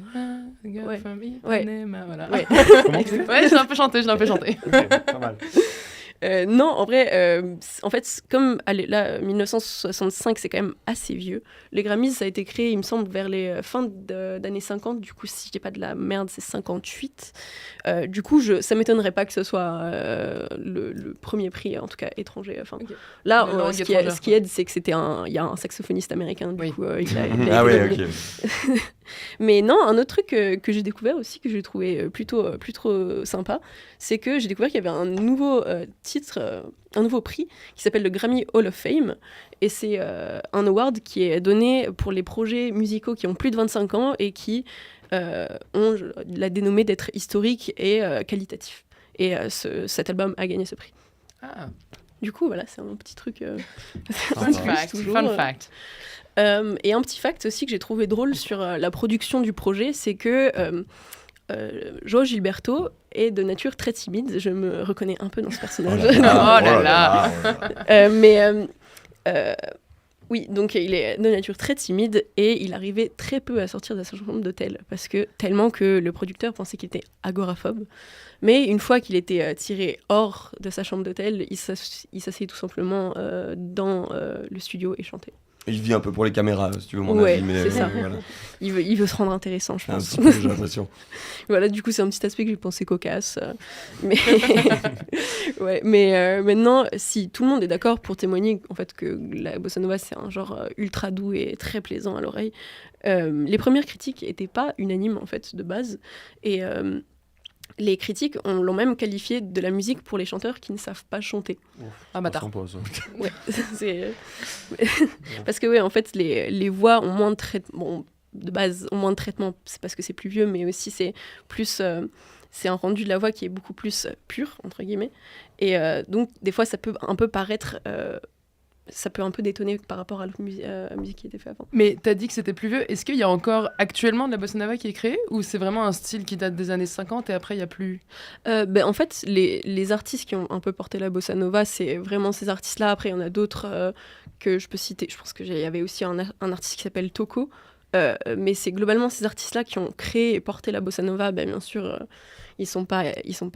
Ouais. Voilà. Ouais. Ouais, j'ai un peu chanté. Okay, pas mal. Non, en vrai, en fait, comme là, 1965, c'est quand même assez vieux. Les Grammys, ça a été créé, il me semble, vers les fins d'années 50. Du coup, si je dis pas de la merde, c'est 58. Du coup, ça m'étonnerait pas que ce soit le premier prix, en tout cas étranger. Enfin, okay. Là, ce qui aide, c'est que il y a un saxophoniste américain. Du coup, il a ah oui, ok. Mais non, un autre truc que j'ai découvert aussi, que j'ai trouvé plutôt sympa, c'est que j'ai découvert qu'il y avait un nouveau un nouveau prix qui s'appelle le Grammy Hall of Fame. Et c'est un award qui est donné pour les projets musicaux qui ont plus de 25 ans et qui ont la dénommée d'être historique et qualitatif. Et cet album a gagné ce prix. Ah. Du coup, voilà, c'est un petit truc. Fun fact. Et un petit fact aussi que j'ai trouvé drôle sur la production du projet, c'est que João Gilberto est de nature très timide. Je me reconnais un peu dans ce personnage. Oh là là. Oui, donc il est de nature très timide et il arrivait très peu à sortir de sa chambre d'hôtel tellement que le producteur pensait qu'il était agoraphobe. Mais une fois qu'il était tiré hors de sa chambre d'hôtel, il s'asseyait tout simplement dans le studio et chantait. Il vit un peu pour les caméras, si tu veux mon avis. Mais c'est ça. Voilà. Il veut se rendre intéressant, je pense. Un petit peu, j'ai l'impression. Voilà, du coup, c'est un petit aspect que j'ai pensé cocasse. Mais ouais, mais maintenant, si tout le monde est d'accord pour témoigner en fait, que la bossa nova, c'est un genre ultra doux et très plaisant à l'oreille, les premières critiques n'étaient pas unanimes, en fait, de base. Et les critiques l'ont même qualifié de la musique pour les chanteurs qui ne savent pas chanter. Ah, bâtard. Ouais, parce que, ouais, en fait, les voix ont moins de traitement. De base, ont moins de traitement, c'est parce que c'est plus vieux, mais aussi c'est plus... c'est un rendu de la voix qui est beaucoup plus pur, entre guillemets. Et donc, des fois, ça peut un peu paraître ça peut un peu détonner par rapport à la musique qui était faite avant. Mais t'as dit que c'était plus vieux. Est-ce qu'il y a encore actuellement de la bossa nova qui est créée ou c'est vraiment un style qui date des années 50 et après il n'y a plus En fait, les artistes qui ont un peu porté la bossa nova, c'est vraiment ces artistes-là. Après, il y en a d'autres que je peux citer. Je pense qu'il y avait aussi un artiste qui s'appelle Toko. Mais c'est globalement ces artistes-là qui ont créé et porté la bossa nova. Bien sûr, ils sont pas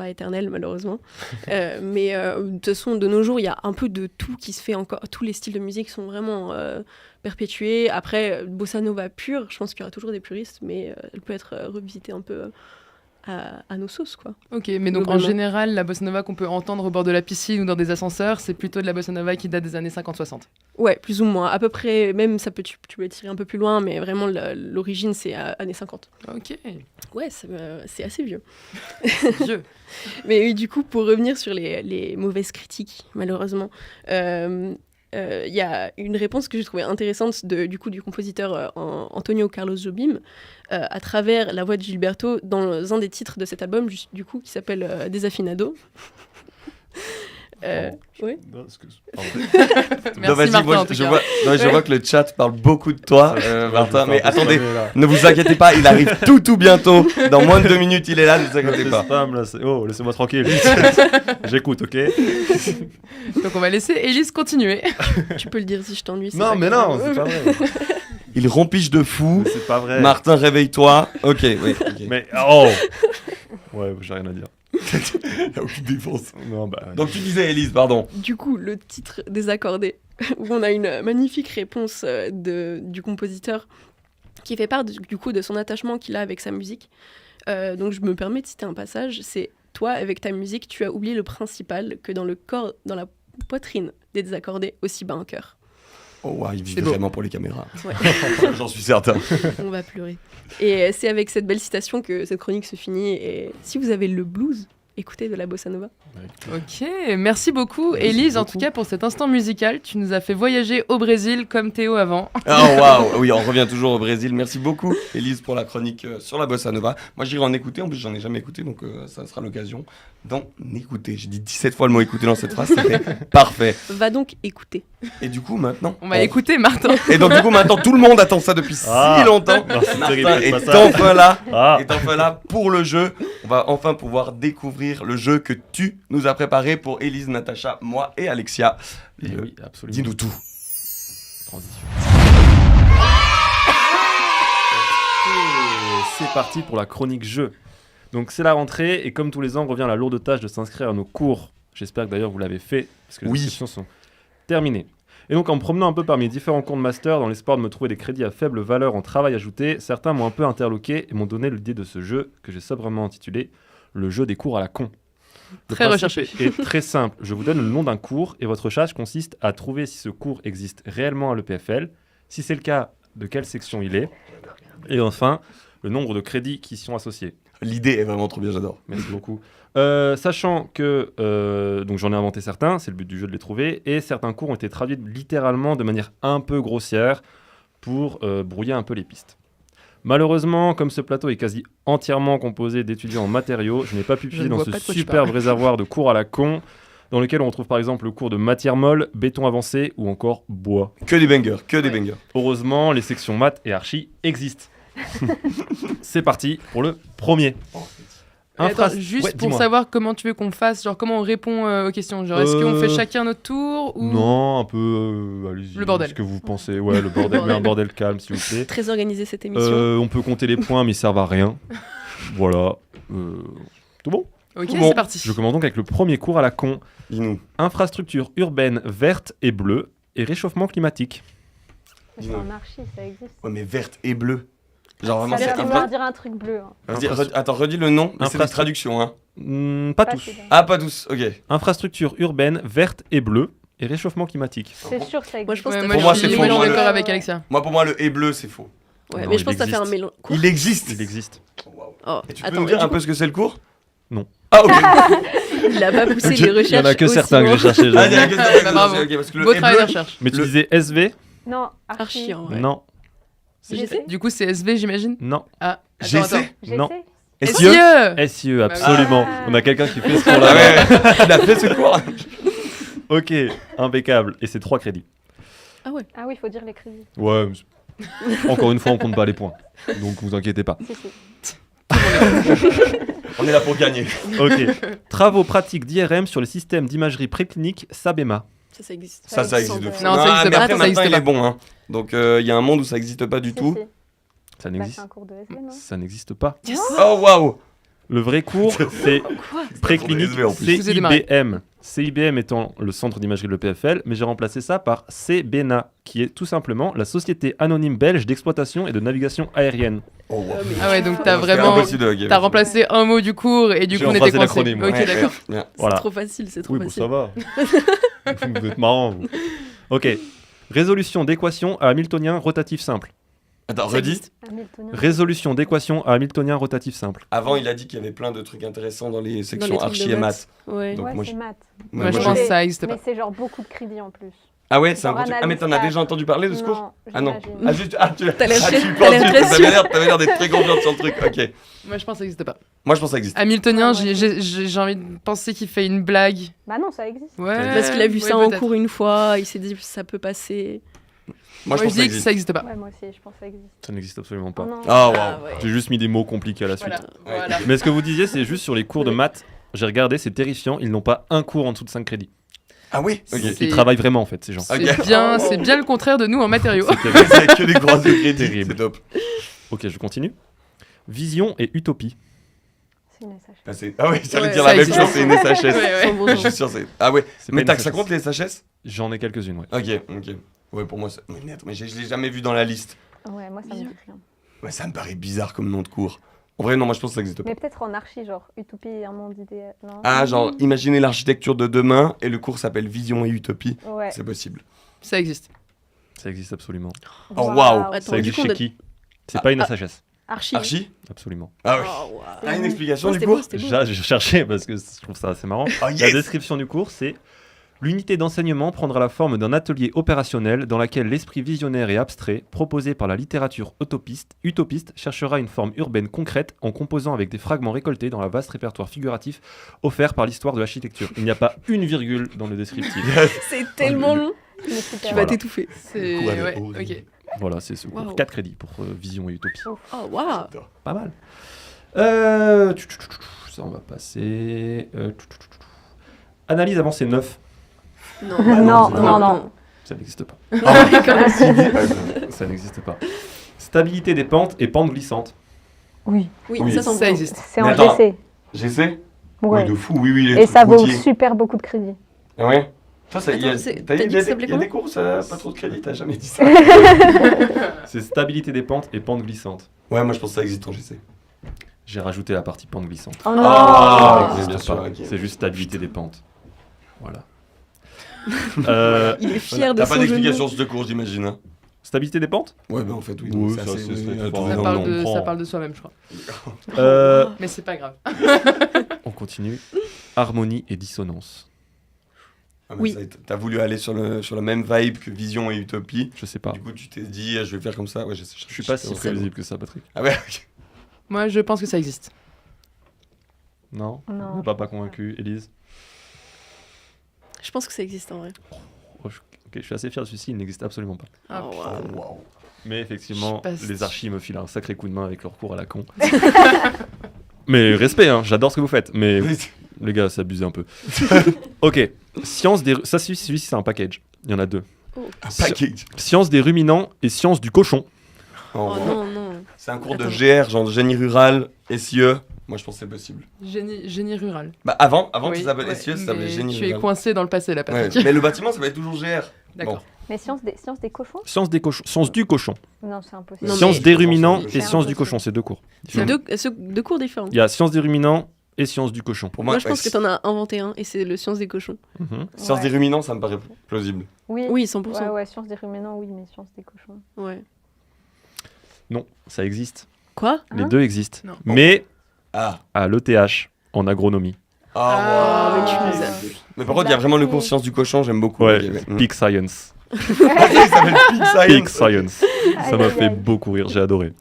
éternels malheureusement. Mais de toute façon, de nos jours, il y a un peu de tout qui se fait encore. Tous les styles de musique sont vraiment perpétués. Après, bossa nova pure, je pense qu'il y aura toujours des puristes, mais elle peut être revisitée un peu à nos sauces, quoi. Ok, mais donc en général, la bossa nova qu'on peut entendre au bord de la piscine ou dans des ascenseurs, c'est plutôt de la bossa nova qui date des années 50-60. Ouais, plus ou moins. À peu près, même ça peut, tu peux tirer un peu plus loin, mais vraiment l'origine, c'est années 50. Ok. Ouais, c'est assez vieux. Vieux. Mais oui, du coup, pour revenir sur les mauvaises critiques, malheureusement, il y a une réponse que j'ai trouvée intéressante du compositeur Antonio Carlos Jobim à travers la voix de Gilberto dans un des titres de cet album du coup qui s'appelle Desafinado. Oui. Non, vas-y, moi, je vois que le chat parle beaucoup de toi, Martin. Mais attendez, ne vous inquiétez pas, il arrive tout bientôt. Dans moins de 2 minutes, il est là, ne vous inquiétez pas. Spam, là, oh, laissez-moi tranquille. J'écoute, ok. Donc on va laisser Élise continuer. Tu peux le dire si je t'ennuie. Non, mais non, c'est pas vrai. Il rompiche de fou. C'est pas vrai. Martin, réveille-toi. Ok, oui. Okay. Mais oh. Ouais, j'ai rien à dire. Il n'y a aucune défense. Non, Donc tu disais, Élise, pardon. Du coup, le titre Désaccordé, où on a une magnifique réponse du compositeur qui fait part du coup de son attachement qu'il a avec sa musique. Donc je me permets de citer un passage, c'est « Toi, avec ta musique, tu as oublié le principal, que dans le corps, dans la poitrine des désaccordés, aussi bas un cœur. » Oh, wow, il vit vraiment pour les caméras. Ouais. J'en suis certain. On va pleurer. Et c'est avec cette belle citation que cette chronique se finit. Et si vous avez le blues, écoutez de la bossa nova. Ok, merci beaucoup Élise en tout cas pour cet instant musical. Tu nous as fait voyager au Brésil comme Théo avant. Oh waouh, oui, on revient toujours au Brésil. Merci beaucoup Élise pour la chronique sur la bossa nova. Moi j'irai en écouter, en plus j'en ai jamais écouté, donc ça sera l'occasion d'en écouter. J'ai dit 17 fois le mot écouter dans cette phrase, c'était parfait. Va donc écouter. Et du coup maintenant... On va écouter Martin. Et donc du coup maintenant tout le monde attend ça depuis si longtemps. Martin est enfin là pour le jeu. On va enfin pouvoir découvrir le jeu que tu nous as préparé pour Élise, Natacha, moi et Alexia. Oui, absolument. Dis-nous tout. Transition. C'est parti pour la chronique jeu. Donc c'est la rentrée et comme tous les ans revient la lourde tâche de s'inscrire à nos cours. J'espère que d'ailleurs vous l'avez fait parce que les inscriptions sont terminées. Et donc en me promenant un peu parmi les différents cours de master dans l'espoir de me trouver des crédits à faible valeur en travail ajouté, certains m'ont un peu interloqué et m'ont donné l'idée de ce jeu que j'ai sobrement intitulé le jeu des cours à la con. Très recherché. Est très simple. Je vous donne le nom d'un cours et votre tâche consiste à trouver si ce cours existe réellement à l'EPFL, si c'est le cas, de quelle section il est, et enfin, le nombre de crédits qui y sont associés. L'idée est vraiment trop bien, j'adore. Merci beaucoup. Sachant que donc j'en ai inventé certains, c'est le but du jeu de les trouver, et certains cours ont été traduits littéralement de manière un peu grossière pour brouiller un peu les pistes. Malheureusement, comme ce plateau est quasi entièrement composé d'étudiants en matériaux, je n'ai pas pu piocher dans ce superbe réservoir de cours à la con, dans lequel on retrouve par exemple le cours de matière molle, béton avancé ou encore bois. Que des bangers, que des bangers. Heureusement, les sections maths et archi existent. C'est parti pour le premier. Juste pour savoir comment tu veux qu'on fasse, genre comment on répond aux questions, genre est-ce qu'on fait chacun notre tour ou... Non, un peu, allez-y, le bordel. Ce que vous pensez, ouais, le bordel, mais un bordel calme s'il vous plaît. Très organisé cette émission. On peut compter les points, mais ils servent à rien. Voilà. Tout bon ? Ok, tout bon. C'est parti. Je commence donc avec le premier cours à la con. Dis-nous. Infrastructure urbaine verte et bleue et réchauffement climatique. C'est en archi, ça existe. Ouais, mais verte et bleue. Genre vraiment, ça vient dire un truc bleu. Hein. Attends, redis le nom, c'est des traductions. Hein. Pas tous. Ah, pas tous, ok. Infrastructure urbaine verte et bleue et réchauffement climatique. C'est sûr que ça existe. Moi, je pense pour moi, c'est faux. Je suis d'accord avec Alexia. Moi, pour moi, le et bleu, c'est faux. Ouais, non, mais je pense que ça fait un mélange. Il existe. Il existe. Oh, et tu peux nous dire un peu ce que c'est le cours ? Non. Ah, ok. Il a pas poussé les recherches. Il y en a que certains que j'ai cherché. Ah, il y en a que certains. Bravo. Beau travail de recherche. Mais tu disais SV ? Non, archi. Non. Du coup, c'est SV, j'imagine ? Non. Ah, GC ? Non. SIE, absolument. Ah. On a quelqu'un qui fait ce cours-là. Il a fait ce cours. Ok, impeccable. Et c'est 3 crédits. Ah ouais. Ah oui, il faut dire les crédits. Ouais, encore une fois, on compte pas les points. Donc vous inquiétez pas. Si, si. On est là pour gagner. Ok. Travaux pratiques d'IRM sur le système d'imagerie préclinique Sabema. Ça existe. Ça existe de fou. Non, ça existe mais pas. après, Ça maintenant, existe il pas. est bon. Hein. Donc, il y a un monde où ça n'existe pas du tout. Si. Ça Bah, n'existe c'est un cours de SV, non? Ça n'existe pas. Oh, waouh! Le vrai cours, c'est préclinique SV en plus. CIBM. CIBM étant le centre d'imagerie de l'EPFL, mais j'ai remplacé ça par CBNA, qui est tout simplement la Société Anonyme Belge d'Exploitation et de Navigation Aérienne. Oh, wow. Ah ouais, donc t'as C'est vraiment. impossible de gagner. T'as remplacé un mot du cours et du J'ai coup on était embrassé coincé. l'acronyme, ouais. Ok, d'accord. Ouais. Voilà. C'est trop facile, c'est trop Oui, bon, facile. ça va. Vous êtes marrant, vous. Ok. Résolution d'équation à hamiltonien rotatif simple. Attends, Ça redis. existe. Hamiltonien. Résolution d'équation à hamiltonien rotatif simple. Avant, il a dit qu'il y avait plein de trucs intéressants dans les Dans sections les trucs archi de et maths. Ouais. Donc Ouais, moi, c'est je- maths. Moi, je pense que ça existe pas. Mais c'est genre beaucoup de crédits en plus. Ah ouais, c'est un Genre gros truc. Ah, mais t'en as analyse déjà entendu parler de ce cours? Non, Ah non. j'imagine. Ah, juste, ah, tu T'as l'air ah, très- tu t'as penses, l'air très t'avais sûr. t'avais l'air d'être très confiante sur le truc. Ok. Moi je pense que ça existe pas. Moi, je pense que ça existe. Hamiltonien, Ah ouais. j'ai envie de penser qu'il fait une blague. Bah non, ça existe. Ouais. Parce qu'il a vu ouais, ça en peut-être. cours une fois, il s'est dit ça peut passer. Moi, je pense que ça dis que existe. ça existe pas. Ouais, moi aussi, je pense que ça existe. Ça n'existe absolument pas. Oh non. Ah, Ah waouh. ouais. J'ai juste mis des mots compliqués à la suite. Voilà. Voilà. Mais ce que vous disiez, c'est juste sur les cours de maths. J'ai regardé, c'est terrifiant. Ils n'ont pas un cours en dessous de 5 crédits. Ah oui? Ok. C'est- Ils travaillent vraiment, en fait, ces gens. C'est Ok. bien le contraire de nous en matériaux. C'est que des grosses de crédit. Terrible. C'est top. Ok, je continue. Vision et utopie. C'est une SH. Ah, ah oui, j'allais Ouais, dire ça la même existe. chose, c'est une SHS. Ouais, ouais. Sans beau Je sens. suis sûr, c'est. Ah ouais. C'est Mais pas tac, une ça SHS. compte les SHS? J'en ai quelques-unes, ouais. Ok. Ouais, pour moi, mais merde, mais je l'ai jamais vu dans la liste. Ouais, moi ça me dit rien. Ouais, ça me paraît bizarre comme nom de cours. En vrai, non, moi je pense que ça existe pas. Mais peut-être en archi, genre utopie, un monde idéal. Non. Ah, genre, imaginez l'architecture de demain et le cours s'appelle Vision et Utopie. Ouais. C'est possible. Ça existe. Ça existe absolument. Oh, waouh. Attends, Ça du existe coup, chez on a- qui? C'est pas une SHS. Archi. Archi? Absolument. Ah oui. Oh, wow. Ah, une explication Ouais, du c'était cours? beau, c'était beau. J'ai cherché parce que je trouve ça assez marrant. Oh, La yes. description du cours, c'est l'unité d'enseignement prendra la forme d'un atelier opérationnel dans laquelle l'esprit visionnaire et abstrait, proposé par la littérature utopiste, cherchera une forme urbaine concrète en composant avec des fragments récoltés dans la vaste répertoire figuratif offert par l'histoire de l'architecture. Il n'y a pas une virgule dans le descriptif. C'est tellement long. Mais super. Tu Voilà. vas t'étouffer. C'est. Cours avec Ouais, Rose. ok. Voilà, c'est ce cours. Wow. 4 crédits pour Vision et Utopie. Oh, waouh. Pas mal. Ça, on va passer. Analyse avancée 9. Non, Non. Ça n'existe pas. Quand même. Ça n'existe pas. Stabilité des pentes et pentes glissantes. Oui. Oui, Oui. ça s'en Ça va. existe. C'est Mais en attends. GC. GC? Ouais. Oui, de fou, oui, les Et trucs ça vaut routiers. super beaucoup de crédits. Ah ouais? Ça, il y a, Attends, c'est- t'as t'as dit, dit il y a que ça des, s'appelait il y a des comment cours, ça, pas trop de crédit, t'as jamais dit ça. C'est stabilité des pentes et pentes glissantes. Ouais, moi je pense que ça existe en GC. J'ai rajouté la partie pente glissante. Oh non. Ah, Ça bien n'existe sûr, pas. ok. C'est juste stabilité des pentes. Voilà. Il est fier de T'as son pas jeu de d'explication mots. sur ce cours, j'imagine. Hein. Stabilité des pentes? Ouais, bah en fait, oui. Oui, donc ça, c'est assez- c'est- oui, c'est- tout Ça le parle, monde. de, prend. ça parle de soi-même, je crois. Mais c'est pas grave. On continue. Harmonie et dissonance. Ah, mais Oui. ça, t'as voulu aller sur la même vibe que Vision et Utopie. Je sais pas. Du coup, tu t'es dit, je vais faire comme ça. Ouais, je Je suis pas si prévisible que ça, Patrick. Ah ouais, ok. Moi, je pense que ça existe. Non? Non, Pas convaincu. Élise? Je pense que ça existe en vrai. Ok, je suis assez fier de celui-ci, il n'existe absolument pas. Ah, Oh, putain. wow. Waouh. Mais effectivement, Je suis pas les sûre. archis me filent un sacré coup de main avec leur cours à la con. Mais respect, hein, j'adore ce que vous faites. Mais les gars, c'est abusé un peu. Ok, science des... Ça, celui-ci, c'est un package. Il y en a deux. Un package. Science des ruminants et science du cochon. Oh ouais. non, non. C'est un cours de Attends. GR, genre de génie rural, SIE. Moi, je pense que c'est possible. Génie rural. Bah, avant Oui, ça s'appelait ouais, SIE, ça s'appelait mais génie tu es rural. coincé dans le passé, là, Ouais, Patrick. mais le bâtiment, ça va être toujours GR. D'accord. Bon. Mais science des cochons? Science des cochons. Science du cochon. Non, c'est impossible. Non, Science mais- des ruminants C'est et science du impossible. cochon, c'est deux cours. C'est deux cours différents. Il y a science des ruminants et science du cochon. Pour Moi, je pense ouais, que t'en as inventé un et c'est le science des cochons. Mhm. Science Ouais. des ruminants, ça me paraît plausible. Oui, Oui, 100%. Ouais, science des ruminants, oui, mais science des cochons. Ouais. Non, ça existe. Quoi? Les Hein? deux existent. Non. Mais Ah. à l'ETH, en agronomie. Ah, mais tu wow. nous as- Mais par contre, il y a vraiment le cours science du cochon, j'aime beaucoup. Ouais, Ok, Peak Science. Ah, ça s'appelle Peak Science. Peak Science. Ça m'a Aïe, fait aïe, aïe. beaucoup rire, j'ai adoré.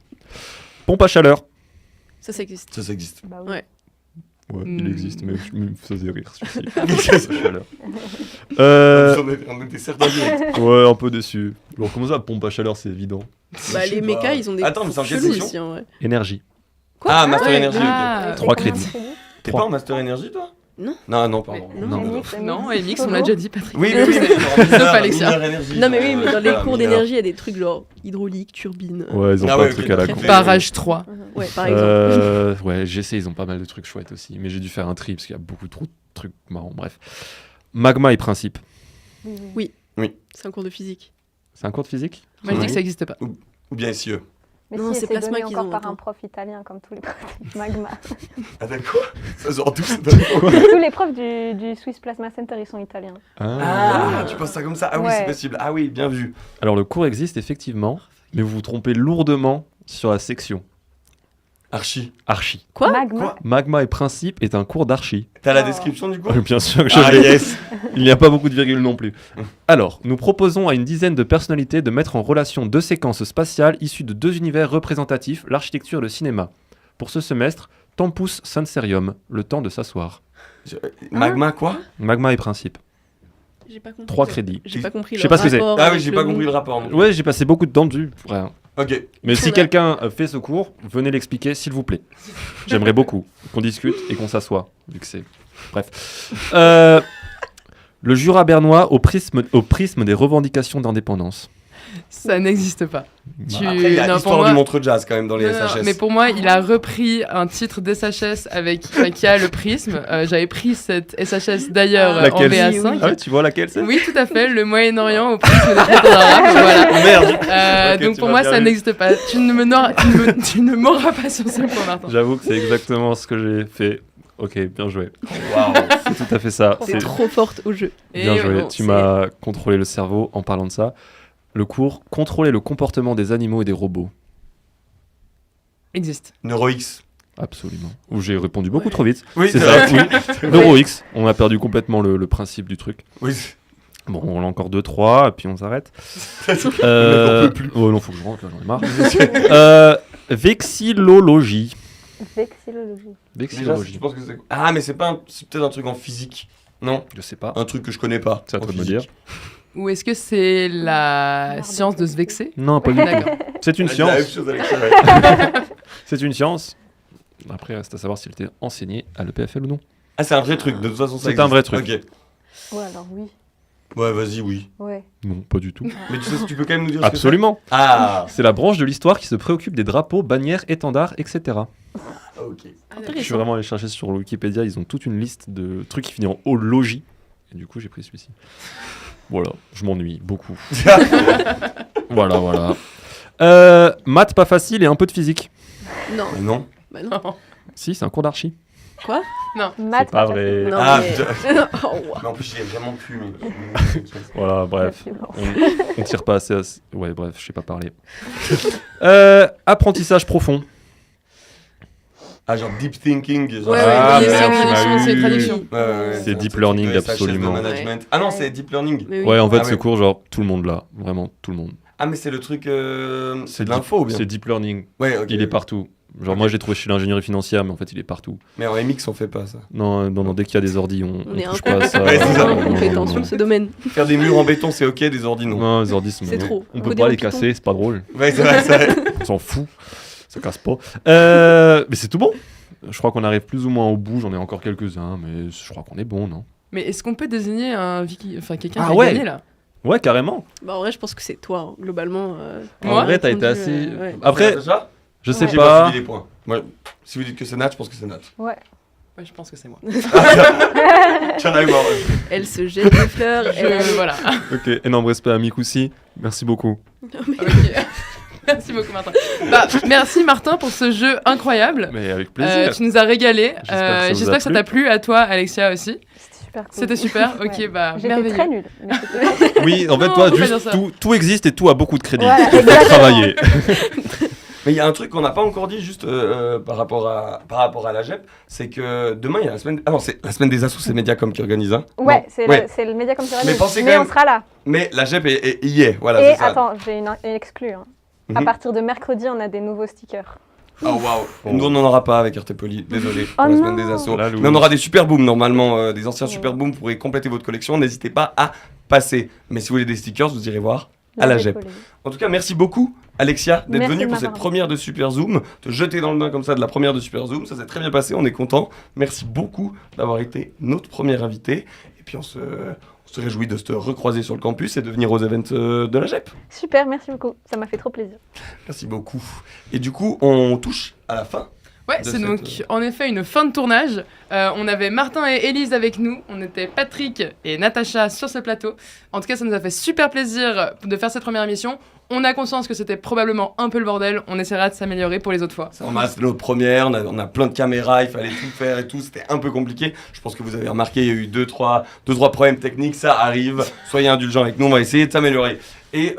Pompe à chaleur. Ça existe. Ça existe. Bah oui. Ouais. Ouais, il existe, mais il me faisait rire celui-ci. On était certains direct. Ouais, un peu déçu. Alors, comment ça, pompe à chaleur, c'est évident. Bah, les mechas, ils ont des Attends, mais c'est en quelle chelous section ici, en vrai. Énergie. Quoi Ah, Master ouais. Energy, ok. 3 crédits. T'es pas en Master Energy, toi? Non. Non, pardon. Non, MX, on l'a déjà dit, Patrick. Oui, Sauf Alexia. Non, mais oui, mais dans les cours d'énergie, il y a des trucs genre hydraulique, turbine. Ouais, ils ont pas de trucs à la con. Barrage 3. Ouais, par exemple. Ouais, GC, ils ont pas mal de trucs chouettes aussi. Mais j'ai dû faire un tri parce qu'il y a beaucoup trop de trucs marrants. Bref. Magma et principe. Oui. Oui. C'est un cours de physique. C'est un cours de physique? Moi, je dis que ça n'existe pas. Ou bien SIE. Mais Non, si, c'est c'est Plasma donné qu'ils encore ont, par attends. un prof italien, comme tous les profs du Magma. Ah d'accord. Ça sort d'où cette Tous les profs du Swiss Plasma Center, ils sont italiens. Ah, tu penses ça comme ça? Ah oui, Ouais. c'est possible. Ah oui, bien vu. Alors, le cours existe effectivement, mais vous vous trompez lourdement sur la section. Archi. Archi. Quoi? Magma. Magma et principe est un cours d'archi. T'as la description du cours? Bien sûr que je Ah l'ai. yes. Il n'y a pas beaucoup de virgules non plus. Alors, nous proposons à une dizaine de personnalités de mettre en relation 2 séquences spatiales issues de 2 univers représentatifs, l'architecture et le cinéma. Pour ce semestre, Tempus Sensorium, le temps de s'asseoir. Magma quoi? Magma et principe. J'ai pas compris. 3 crédits. J'ai pas compris Je sais pas ce que c'est. rapport Ah oui, avec j'ai le pas monde. compris le rapport. non plus. Ouais, j'ai passé beaucoup de temps dessus. pour rien. Ok. Mais si quelqu'un fait ce cours, venez l'expliquer s'il vous plaît. J'aimerais beaucoup qu'on discute et qu'on s'assoie, vu que c'est... Bref. Le Jura bernois au prisme des revendications d'indépendance. Ça n'existe pas. Après, il y a non, pour l'histoire moi- du Montreux Jazz quand même dans les Non, non, SHS. mais pour moi, il a repris un titre d'SHS avec qui a le prisme. J'avais pris cette SHS d'ailleurs en Laquelle? VA5. Ah ouais, tu vois laquelle c'est? Oui, tout à fait, le Moyen-Orient au prisme des traités d'arabe. Voilà. Merde. Ok, Donc tu pour m'as moi, bien ça eu. n'existe pas. Tu ne m'auras pas sur ce point, Martin. J'avoue que c'est exactement ce que j'ai fait. Ok, bien joué. Waouh. C'est tout à fait ça. C'est trop forte au jeu. Bien Et joué. non, Tu c'est- m'as contrôlé le cerveau en parlant de ça. Le cours Contrôler le comportement des animaux et des robots. Existe. NeuroX. Absolument. Où j'ai répondu beaucoup trop vite. Oui, c'est c'est ça. vrai. Oui. NeuroX. On a perdu complètement le principe du truc. Oui. Bon, on a encore 2-3 et puis on s'arrête. On n'en peut plus. Oh non, faut que je rentre là, j'en ai marre. Vexillologie. Vexillologie. Déjà, Vexillologie. tu penses que c'est quoi? Ah, mais c'est pas c'est peut-être un truc en physique. Non? Je sais pas. Un truc que je connais pas. C'est à en toi de me physique. dire. Ou est-ce que c'est la science de se vexer? Non, pas du tout. D'accord. C'est une Elle a dit la même science. chose avec ça, ouais. C'est une science. Après, reste à savoir s'il était enseigné à l'EPFL ou non. Ah, c'est un vrai truc. De toute façon, ça C'est un existe. vrai truc. Ok. Ouais, alors oui. Ouais, vas-y, oui. Ouais. Non, pas du tout. Mais tu sais, tu peux quand même nous dire ce que Absolument. c'est? Ah. C'est la branche de l'histoire qui se préoccupe des drapeaux, bannières, étendards, etc. Ok. Je suis vraiment allé chercher sur Wikipédia, ils ont toute une liste de trucs qui finissent en ologie. Et du coup, j'ai pris celui-ci. Voilà, je m'ennuie beaucoup. Voilà. Maths pas facile et un peu de physique. Non. Mais non. Bah non. Si, c'est un cours d'archi. Quoi? Non. Maths, pas vrai. Non, Ah, mais... putain. Oh, wow. Mais en plus, j'y ai vraiment plus. Mais... Voilà, bref. La violence. On tire pas assez. Ouais, bref, je sais pas parler. Apprentissage profond. Ah, genre deep thinking. Genre... Ouais, Ah, ouais, merde, c'est tu m'as une eu. traduction. C'est un deep truc learning, de SHS, de absolument. management. Ah non, c'est deep learning. Mais oui. Ouais, en fait, Ah ce ouais. cours, genre, tout le monde là. Vraiment, tout le monde. Ah, mais c'est le truc. C'est de deep- l'info ou bien? C'est deep learning. Ouais, ok. Il est partout. Genre, Ok. moi, j'ai trouvé chez l'ingénierie financière, mais en fait, il est partout. Mais en MX, on fait pas ça. Non, dès qu'il y a des ordis, On est touche pas à ça. Ouais, c'est ça. incompétent sur ce domaine. Faire des murs en béton, c'est ok, des ordi, non. Non, les ordis, C'est trop. On On peut peut pas les dire en casser, c'est pas drôle. Ouais, c'est vrai, c'est vrai. On s'en fout. Ça casse pas. Mais c'est tout bon. Je crois qu'on arrive plus ou moins au bout. J'en ai encore quelques-uns, mais je crois qu'on est bon, non? Mais est-ce qu'on peut désigner quelqu'un Ah qui a ouais. gagné là? Ouais, carrément. Bah, en vrai, je pense que c'est toi, hein, globalement. Moi En vrai, t'as été répondu, assez. ouais. Après, Déjà je sais J'ai pas. suivi les points. Ouais. Si vous dites que c'est Nat, je pense que c'est Nat. Ouais. Ouais, je pense que c'est moi. Tiens, là, mort. Elle se jette des fleurs. Voilà. Ok, énorme respect à Mikoussi. Merci beaucoup. Ok. Merci beaucoup, Martin. Bah, merci, Martin, pour ce jeu incroyable. Mais avec plaisir. Tu nous as régalé. J'espère que ça vous a J'espère que ça t'a plu. À toi, Alexia aussi. C'était super cool. C'était super. Ok, Ouais. bah, J'étais merveilleux. très nulle. Mais c'était- Oui, en fait, Non, toi, faut pas juste dire ça. tout existe et tout a beaucoup de crédit. Voilà, Il faut exactement. travailler. Mais il y a un truc qu'on n'a pas encore dit juste par rapport à la GEP, c'est que demain il y a la semaine. Ah non, c'est la semaine des assos, c'est Mediacom qui organise. Hein. Ouais, Non. c'est le média comme ça. Mais pensez quand Mais on même- sera là. Mais la GEP y est, voilà. Et c'est ça. attends, j'ai une exclue. Hein. À Mhm. partir de mercredi, on a des nouveaux stickers. Oh waouh, nous on n'en aura pas avec RT Poly, désolé pour Oh la semaine non. des assos. La loose. Mais on aura des super booms normalement, des anciens super booms pourraient compléter votre collection, n'hésitez pas à passer. Mais si vous voulez des stickers, vous irez voir à la GEP. En tout cas, merci beaucoup Alexia d'être Merci venue de pour cette m'avoir première de Super Zoom, te jeter dans le bain comme ça de la première de Super Zoom, ça s'est très bien passé, on est content. Merci beaucoup d'avoir été notre première invitée. Et puis on se réjouit de se recroiser sur le campus et de venir aux events de la GEP. Super, merci beaucoup. Ça m'a fait trop plaisir. Merci beaucoup. Et du coup, on touche à la fin. Ouais, de c'est cette, donc en effet une fin de tournage. On avait Martin et Élise avec nous, on était Patrick et Natacha sur ce plateau. En tout cas, ça nous a fait super plaisir de faire cette première émission. On a conscience que c'était probablement un peu le bordel, on essaiera de s'améliorer pour les autres fois. C'est notre première, on a plein de caméras, il fallait tout faire et tout, c'était un peu compliqué. Je pense que vous avez remarqué, il y a eu 2-3 problèmes techniques, ça arrive. Soyez indulgents avec nous, on va essayer de s'améliorer. Et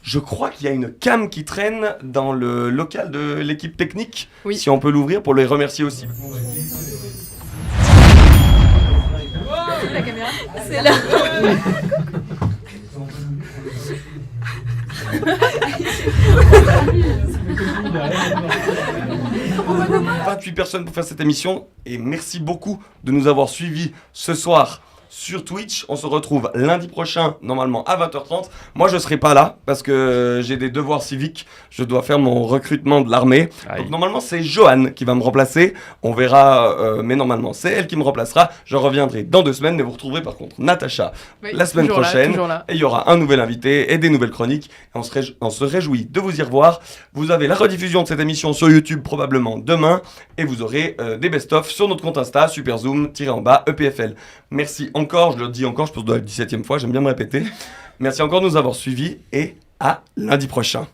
je crois qu'il y a une cam qui traîne dans le local de l'équipe technique. Oui. Si on peut l'ouvrir pour les remercier aussi. La caméra, c'est là. 28 personnes pour faire cette émission et merci beaucoup de nous avoir suivis ce soir sur Twitch. On se retrouve lundi prochain, normalement à 20h30. Moi, je serai pas là parce que j'ai des devoirs civiques. Je dois faire mon recrutement de l'armée. Donc normalement, c'est Joanne qui va me remplacer. On verra, mais normalement, c'est elle qui me remplacera. Je reviendrai dans 2 semaines, mais vous retrouverez par contre Natacha la semaine prochaine. Et il y aura un nouvel invité et des nouvelles chroniques. Et on se réjouit de vous y revoir. Vous avez la rediffusion de cette émission sur YouTube probablement demain. Et vous aurez des best-of sur notre compte Insta, superzoom-en-bas EPFL. Merci encore, je le dis encore, je pense que c'est la 17e fois, j'aime bien me répéter. Merci encore de nous avoir suivis et à lundi prochain.